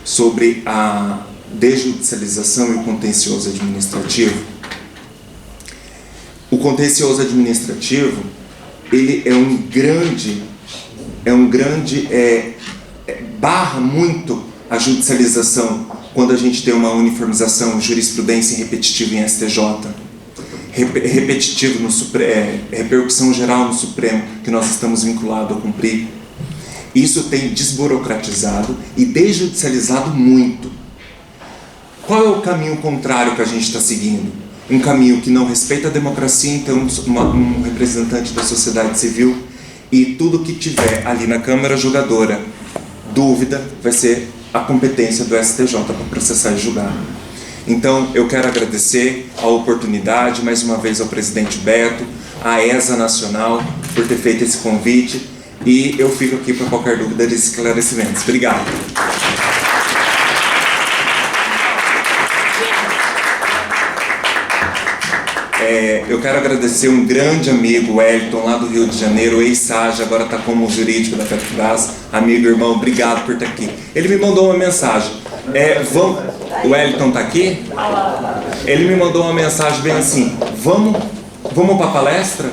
Speaker 3: sobre a desjudicialização e o contencioso administrativo, o contencioso administrativo, ele barra muito a judicialização quando a gente tem uma uniformização, jurisprudência repetitiva em STJ, repetitivo no repercussão geral no Supremo, que nós estamos vinculados a cumprir. Isso tem desburocratizado e desjudicializado muito. Qual é o caminho contrário que a gente está seguindo? Um caminho que não respeita a democracia, então um representante da sociedade civil, e tudo que tiver ali na Câmara Julgadora dúvida vai ser a competência do STJ para processar e julgar. Então eu quero agradecer a oportunidade mais uma vez ao presidente Beto, à ESA Nacional por ter feito esse convite, e eu fico aqui para qualquer dúvida e esclarecimentos. Obrigado. Eu quero agradecer um grande amigo, o Wellington, lá do Rio de Janeiro, ex-SAGE, agora está como jurídico da Petrobras. Amigo, irmão, obrigado por estar aqui. Ele me mandou uma mensagem. O Wellington está aqui? Ele me mandou uma mensagem bem assim: vamos para a palestra?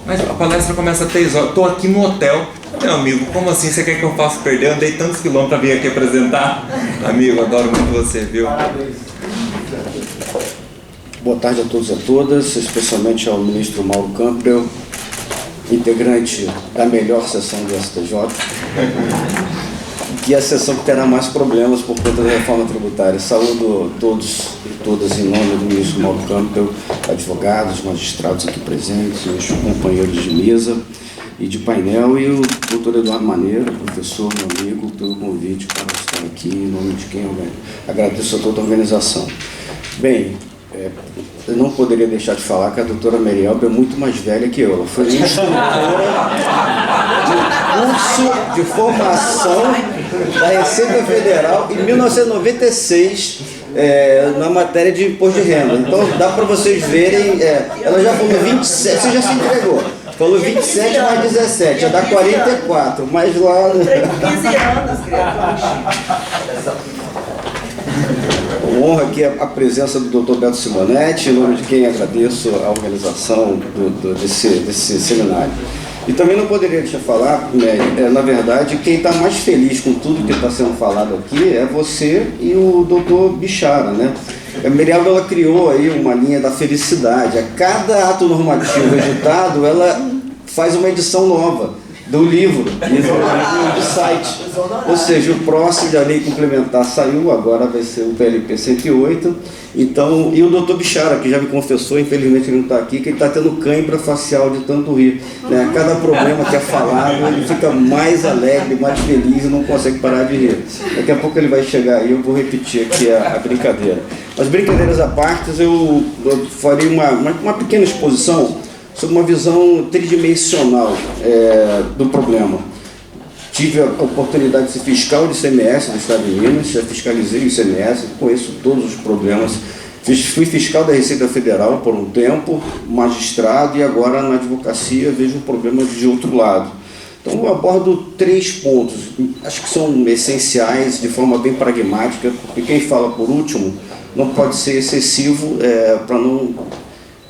Speaker 3: Mas a palestra começa às 3 horas. Estou aqui no hotel. Meu amigo, como assim? Você quer que eu faça perder? Andei tantos quilômetros para vir aqui apresentar. Amigo, adoro muito você, viu?
Speaker 7: Boa tarde a todos e a todas, especialmente ao ministro Mauro Campbell, integrante da melhor sessão do STJ, que é a sessão que terá mais problemas por conta da reforma tributária. Saúdo todos e todas em nome do ministro Mauro Campbell, advogados, magistrados aqui presentes, meus companheiros de mesa e de painel, e o doutor Eduardo Maneiro, professor, meu amigo, pelo convite para estar aqui, em nome de quem eu agradeço a toda a organização. Bem, eu não poderia deixar de falar que a doutora Merielba é muito mais velha que eu. Ela foi instrutora de curso de formação da Receita Federal em 1996, na matéria de imposto de renda. Então dá para vocês verem, ela já falou 27, você já se entregou. Falou 27 mais 17, já dá 44, mas lá... 15 anos, honra aqui a presença do Dr. Beto Simonetti, em nome de quem agradeço a organização desse seminário. E também não poderia deixar de falar, na verdade, quem está mais feliz com tudo que está sendo falado aqui é você e o Dr. Bichara, né? A Merielba, ela criou aí uma linha da felicidade. A cada ato normativo editado, ela faz uma edição nova do livro, do site. Ou seja, o próximo da lei complementar saiu, agora vai ser o PLP 108. Então, e o doutor Bichara, que já me confessou, infelizmente ele não está aqui, que ele está tendo cãibra facial de tanto rir. Né? Cada problema que é falado, ele fica mais alegre, mais feliz e não consegue parar de rir. Daqui a pouco ele vai chegar aí, eu vou repetir aqui a brincadeira. Mas brincadeiras à parte, eu farei uma pequena exposição sobre uma visão tridimensional do problema. Tive a oportunidade de ser fiscal de ICMS do Estado de Minas, já fiscalizei o ICMS, conheço todos os problemas. Fui fiscal da Receita Federal por um tempo, magistrado, e agora na advocacia vejo o problema de outro lado. Então eu abordo 3 pontos, acho que são essenciais, de forma bem pragmática, porque quem fala por último não pode ser excessivo para não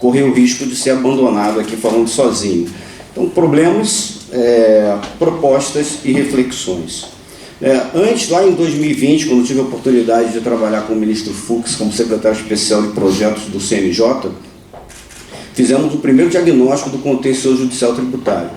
Speaker 7: correr o risco de ser abandonado aqui falando sozinho. Então, problemas, propostas e reflexões. Antes, lá em 2020, quando tive a oportunidade de trabalhar com o ministro Fux como secretário especial de projetos do CNJ, fizemos o primeiro diagnóstico do contencioso judicial tributário.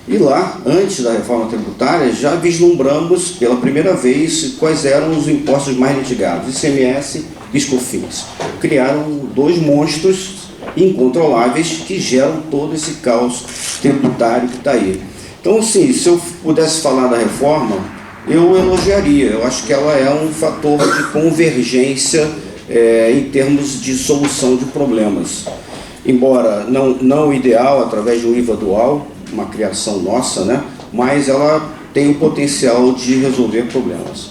Speaker 7: E lá, antes da reforma tributária, já vislumbramos pela primeira vez quais eram os impostos mais litigados, ICMS e COFINS. Criaram dois monstros incontroláveis que geram todo esse caos tributário que está aí. Então, assim, se eu pudesse falar da reforma, eu elogiaria. Eu acho que ela é um fator de convergência em termos de solução de problemas. Embora não o ideal, através de um IVA dual, uma criação nossa, né? Mas ela tem o potencial de resolver problemas.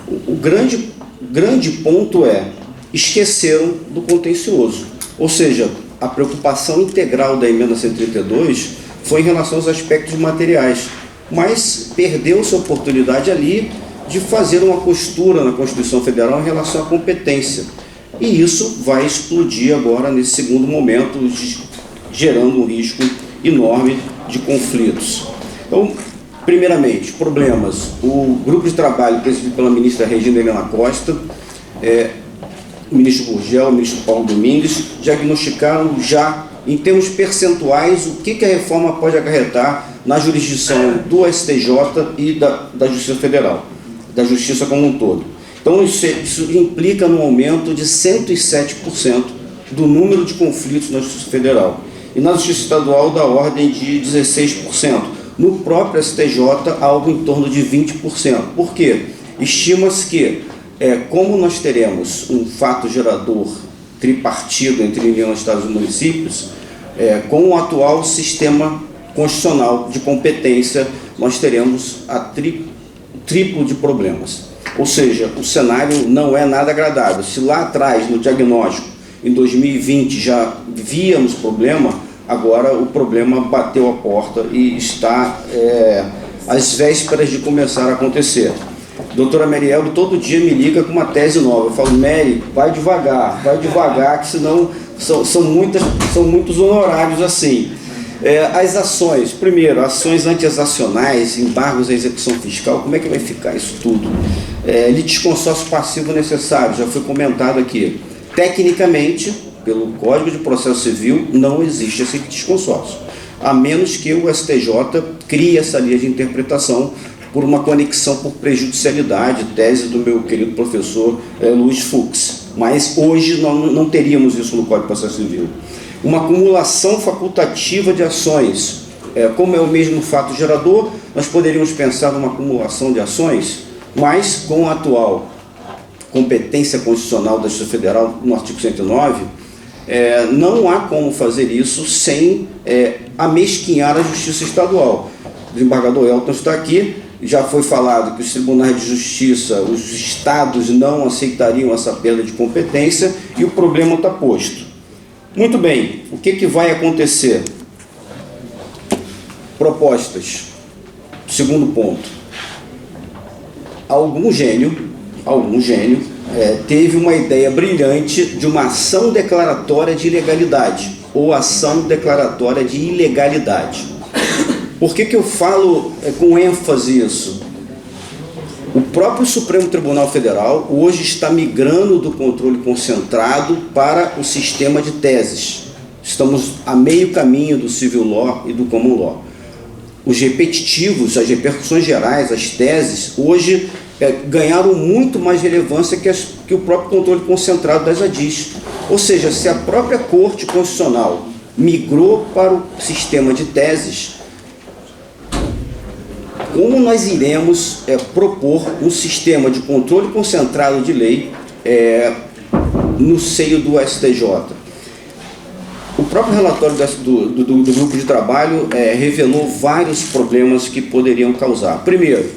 Speaker 7: O grande ponto esqueceram do contencioso. Ou seja, a preocupação integral da emenda 132 foi em relação aos aspectos materiais, mas perdeu-se a oportunidade ali de fazer uma costura na Constituição Federal em relação à competência. E isso vai explodir agora nesse segundo momento, gerando um risco enorme de conflitos. Então, primeiramente, problemas. O grupo de trabalho presidido pela ministra Regina Helena Costa, o ministro Gurgel, o ministro Paulo Domingues, diagnosticaram já, em termos percentuais, o que a reforma pode acarretar na jurisdição do STJ e da Justiça Federal, da Justiça como um todo. Então, isso implica no aumento de 107% do número de conflitos na Justiça Federal. E na Justiça Estadual, da ordem de 16%. No próprio STJ, algo em torno de 20%. Por quê? Estima-se que, como nós teremos um fato gerador tripartido entre União, Estados e municípios, com o atual sistema constitucional de competência, nós teremos triplo de problemas. Ou seja, o cenário não é nada agradável. Se lá atrás, no diagnóstico, em 2020, já víamos problema, agora o problema bateu a porta e está às vésperas de começar a acontecer. Doutora Marielle todo dia me liga com uma tese nova. Eu falo, Mary, vai devagar, que senão são muitos honorários assim. As ações, primeiro, ações anti-exacionais, embargos à execução fiscal, como é que vai ficar isso tudo? Litisconsórcio passivo necessário, já foi comentado aqui. Tecnicamente, pelo Código de Processo Civil, não existe esse litisconsórcio, a menos que o STJ crie essa linha de interpretação por uma conexão por prejudicialidade, tese do meu querido professor Luiz Fux. Mas hoje não teríamos isso no Código de Processo Civil. Uma acumulação facultativa de ações. Como é o mesmo fato gerador, nós poderíamos pensar numa acumulação de ações, mas com a atual competência constitucional da Justiça Federal, no artigo 109, não há como fazer isso sem amesquinhar a Justiça Estadual. O desembargador Elton está aqui, já foi falado que os tribunais de justiça, os estados não aceitariam essa perda de competência e o problema está posto. Muito bem, o que vai acontecer? Propostas. Segundo ponto. Algum gênio, teve uma ideia brilhante de uma ação declaratória de ilegalidade ou ação declaratória de ilegalidade. Por que eu falo com ênfase isso? O próprio Supremo Tribunal Federal hoje está migrando do controle concentrado para o sistema de teses. Estamos a meio caminho do civil law e do common law. Os repetitivos, as repercussões gerais, as teses, hoje ganharam muito mais relevância que o próprio controle concentrado das ADIs. Ou seja, se a própria Corte Constitucional migrou para o sistema de teses, como nós iremos propor um sistema de controle concentrado de lei no seio do STJ? O próprio relatório do grupo de trabalho revelou vários problemas que poderiam causar. Primeiro,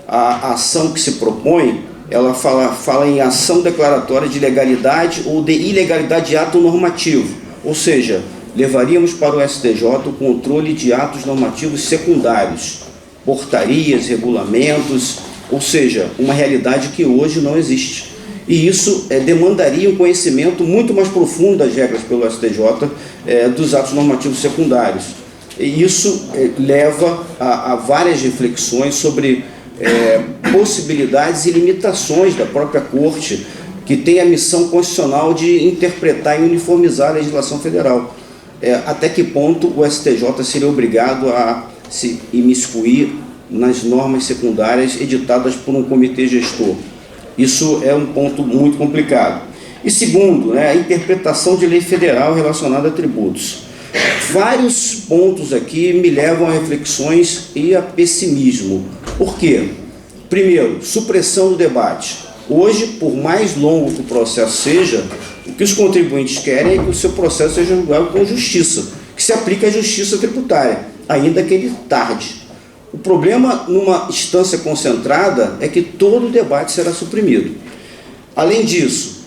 Speaker 7: a ação que se propõe, ela fala em ação declaratória de legalidade ou de ilegalidade de ato normativo. Ou seja, levaríamos para o STJ o controle de atos normativos secundários, portarias, regulamentos, ou seja, uma realidade que hoje não existe. E isso demandaria um conhecimento muito mais profundo das regras pelo STJ dos atos normativos secundários. E isso leva a várias reflexões sobre possibilidades e limitações da própria Corte, que tem a missão constitucional de interpretar e uniformizar a legislação federal. Até que ponto o STJ seria obrigado a se imiscuir nas normas secundárias editadas por um comitê gestor? Isso é um ponto muito complicado. E segundo, a interpretação de lei federal relacionada a tributos. Vários pontos aqui me levam a reflexões e a pessimismo. Por quê? Primeiro, supressão do debate. Hoje, por mais longo que o processo seja, o que os contribuintes querem é que o seu processo seja julgado com justiça, que se aplique à justiça tributária, ainda que ele tarde. O problema numa instância concentrada é que todo o debate será suprimido. Além disso,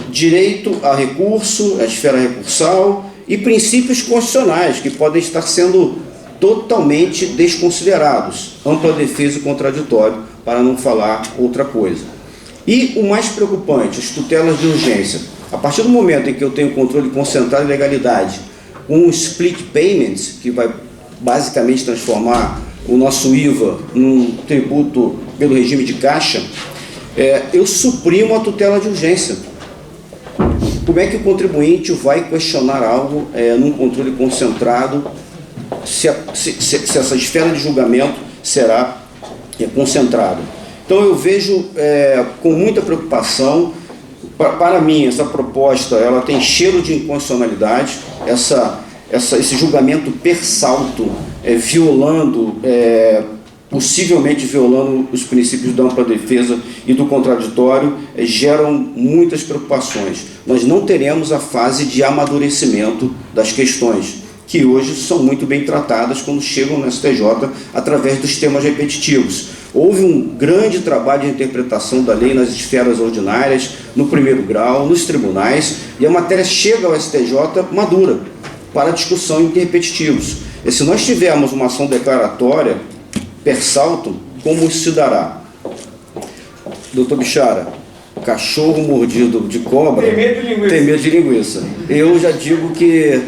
Speaker 7: direito a recurso, a esfera recursal e princípios constitucionais que podem estar sendo totalmente desconsiderados, ampla defesa e contraditório, para não falar outra coisa. E o mais preocupante, as tutelas de urgência. A partir do momento em que eu tenho controle concentrado de legalidade, um split payments, que vai basicamente transformar o nosso IVA num tributo pelo regime de caixa, eu suprimo a tutela de urgência. Como é que o contribuinte vai questionar algo num controle concentrado se essa esfera de julgamento será concentrada? Então eu vejo com muita preocupação. Para mim, essa proposta ela tem cheiro de inconstitucionalidade, esse julgamento per salto, possivelmente violando os princípios da ampla defesa e do contraditório, geram muitas preocupações. Nós não teremos a fase de amadurecimento das questões, que hoje são muito bem tratadas quando chegam no STJ através dos temas repetitivos. Houve um grande trabalho de interpretação da lei nas esferas ordinárias, no primeiro grau, nos tribunais, e a matéria chega ao STJ madura para discussão em repetitivos. E se nós tivermos uma ação declaratória per salto, como isso se dará? Doutor Bichara, cachorro mordido de cobra tem medo de linguiça. Eu já digo que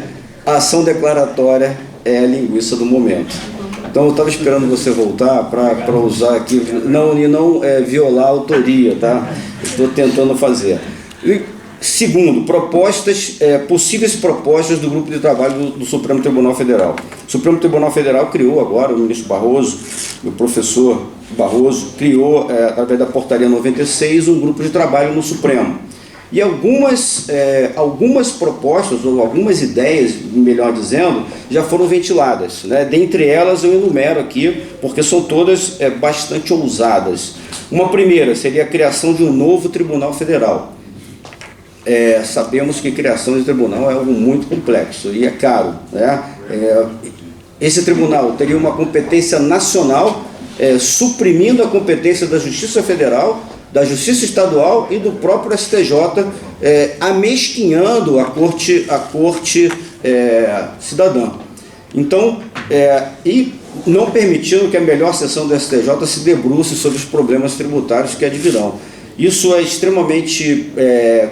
Speaker 7: a ação declaratória é a linguiça do momento. Então eu estava esperando você voltar para usar aqui, não violar a autoria, tá? Estou tentando fazer. E, segundo, possíveis propostas do grupo de trabalho do Supremo Tribunal Federal. O Supremo Tribunal Federal criou agora, o ministro Barroso, o professor Barroso, criou, através da portaria 96, um grupo de trabalho no Supremo. E algumas propostas, ou algumas ideias, melhor dizendo, já foram ventiladas, né? Dentre elas eu enumero aqui, porque são todas bastante ousadas. Uma primeira seria a criação de um novo Tribunal Federal. Sabemos que a criação de tribunal é algo muito complexo e é caro, né? Esse tribunal teria uma competência nacional, suprimindo a competência da Justiça Federal, da Justiça Estadual e do próprio STJ, amesquinhando a Corte Cidadã. Então, e não permitindo que a melhor seção do STJ se debruce sobre os problemas tributários que advirão. Isso é extremamente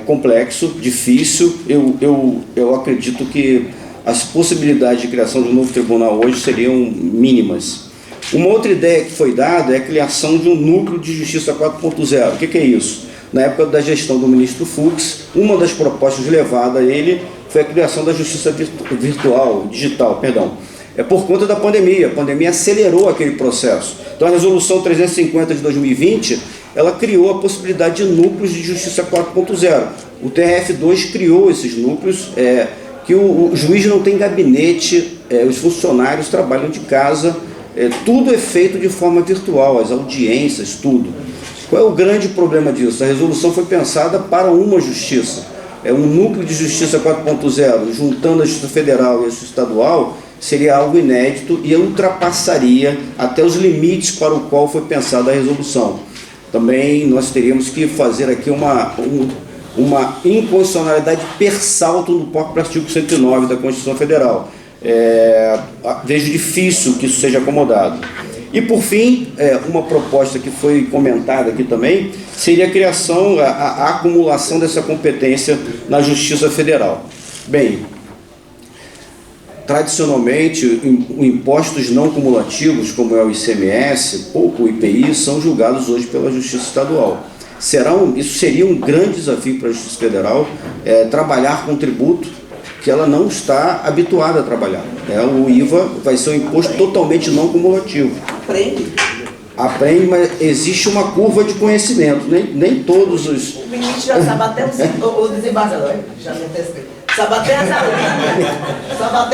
Speaker 7: complexo, difícil. Eu acredito que as possibilidades de criação de um novo tribunal hoje seriam mínimas. Uma outra ideia que foi dada é a criação de um núcleo de justiça 4.0. O que é isso? Na época da gestão do ministro Fux, uma das propostas levada a ele foi a criação da justiça digital. Por conta da pandemia. A pandemia acelerou aquele processo. Então a resolução 350 de 2020, ela criou a possibilidade de núcleos de justiça 4.0. O TRF2 criou esses núcleos, que o juiz não tem gabinete, os funcionários trabalham de casa, tudo é feito de forma virtual, as audiências, tudo. Qual é o grande problema disso? A resolução foi pensada para uma justiça. Um núcleo de justiça 4.0, juntando a Justiça Federal e a Justiça Estadual, seria algo inédito e ultrapassaria até os limites para o qual foi pensada a resolução. Também nós teríamos que fazer aqui uma inconstitucionalidade per salto no próprio artigo 109 da Constituição Federal. Vejo difícil que isso seja acomodado. E, por fim, uma proposta que foi comentada aqui também, seria a criação, a acumulação dessa competência na Justiça Federal. Bem, tradicionalmente, impostos não cumulativos, como é o ICMS ou o IPI, são julgados hoje pela Justiça Estadual. Isso seria um grande desafio para a Justiça Federal, trabalhar com tributo que ela não está habituada a trabalhar. O IVA vai ser um imposto totalmente não cumulativo. Aprende, mas existe uma curva de conhecimento, nem todos os...
Speaker 5: O ministro já sabe até o desembargador, já me testei. Sabe até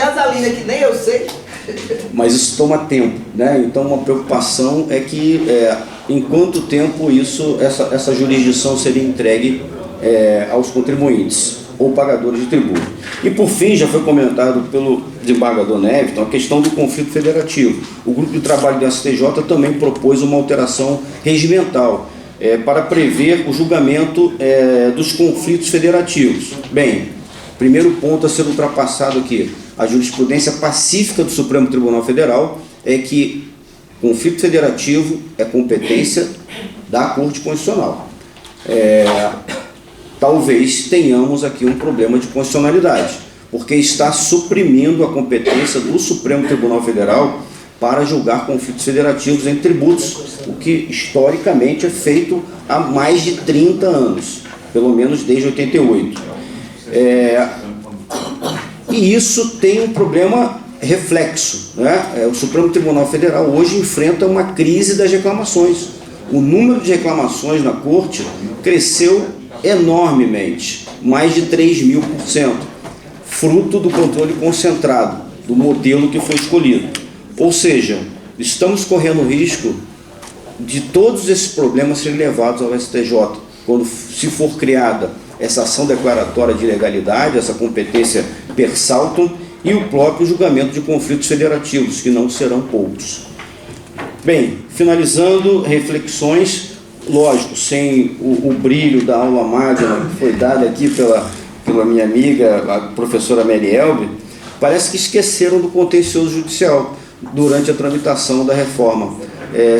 Speaker 5: as alinas que nem eu sei.
Speaker 7: Mas isso toma tempo, né? Então uma preocupação é que em quanto tempo essa jurisdição seria entregue aos contribuintes ou pagadores de tributo. E por fim, já foi comentado pelo desembargador Neves, a questão do conflito federativo. O grupo de trabalho do STJ também propôs uma alteração regimental para prever o julgamento dos conflitos federativos. Bem, primeiro ponto a ser ultrapassado aqui, a jurisprudência pacífica do Supremo Tribunal Federal é que conflito federativo é competência da Corte Constitucional. Talvez tenhamos aqui um problema de constitucionalidade, porque está suprimindo a competência do Supremo Tribunal Federal para julgar conflitos federativos em tributos, o que historicamente é feito há mais de 30 anos, pelo menos desde 88. E isso tem um problema reflexo, né? O Supremo Tribunal Federal hoje enfrenta uma crise das reclamações. O número de reclamações na Corte cresceu enormemente, mais de 3.000%, fruto do controle concentrado, do modelo que foi escolhido. Ou seja, estamos correndo o risco de todos esses problemas serem levados ao STJ, quando se for criada essa ação declaratória de ilegalidade, essa competência per saltum, e o próprio julgamento de conflitos federativos, que não serão poucos. Bem, finalizando, reflexões, lógico, sem o brilho da aula magna que foi dada aqui pela minha amiga, a professora Mary Elbe, parece que esqueceram do contencioso judicial durante a tramitação da reforma.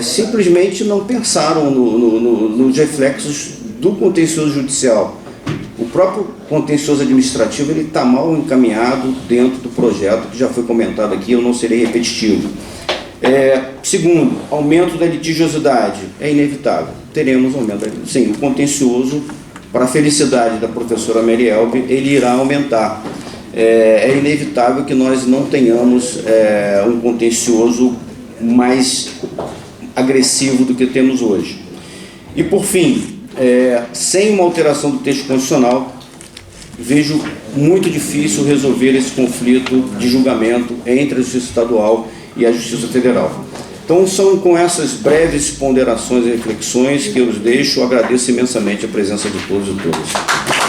Speaker 7: Simplesmente não pensaram nos reflexos do contencioso judicial. O próprio contencioso administrativo está mal encaminhado dentro do projeto, que já foi comentado aqui, eu não serei repetitivo. Segundo, aumento da litigiosidade é inevitável. Teremos aumento. Sim, o contencioso, para a felicidade da professora Mary Elbe, ele irá aumentar. É inevitável que nós não tenhamos um contencioso mais agressivo do que temos hoje. E, por fim, sem uma alteração do texto constitucional, vejo muito difícil resolver esse conflito de julgamento entre a Justiça Estadual e a Justiça Federal. Então, são com essas breves ponderações e reflexões que eu os deixo. Eu agradeço imensamente a presença de todos e todas.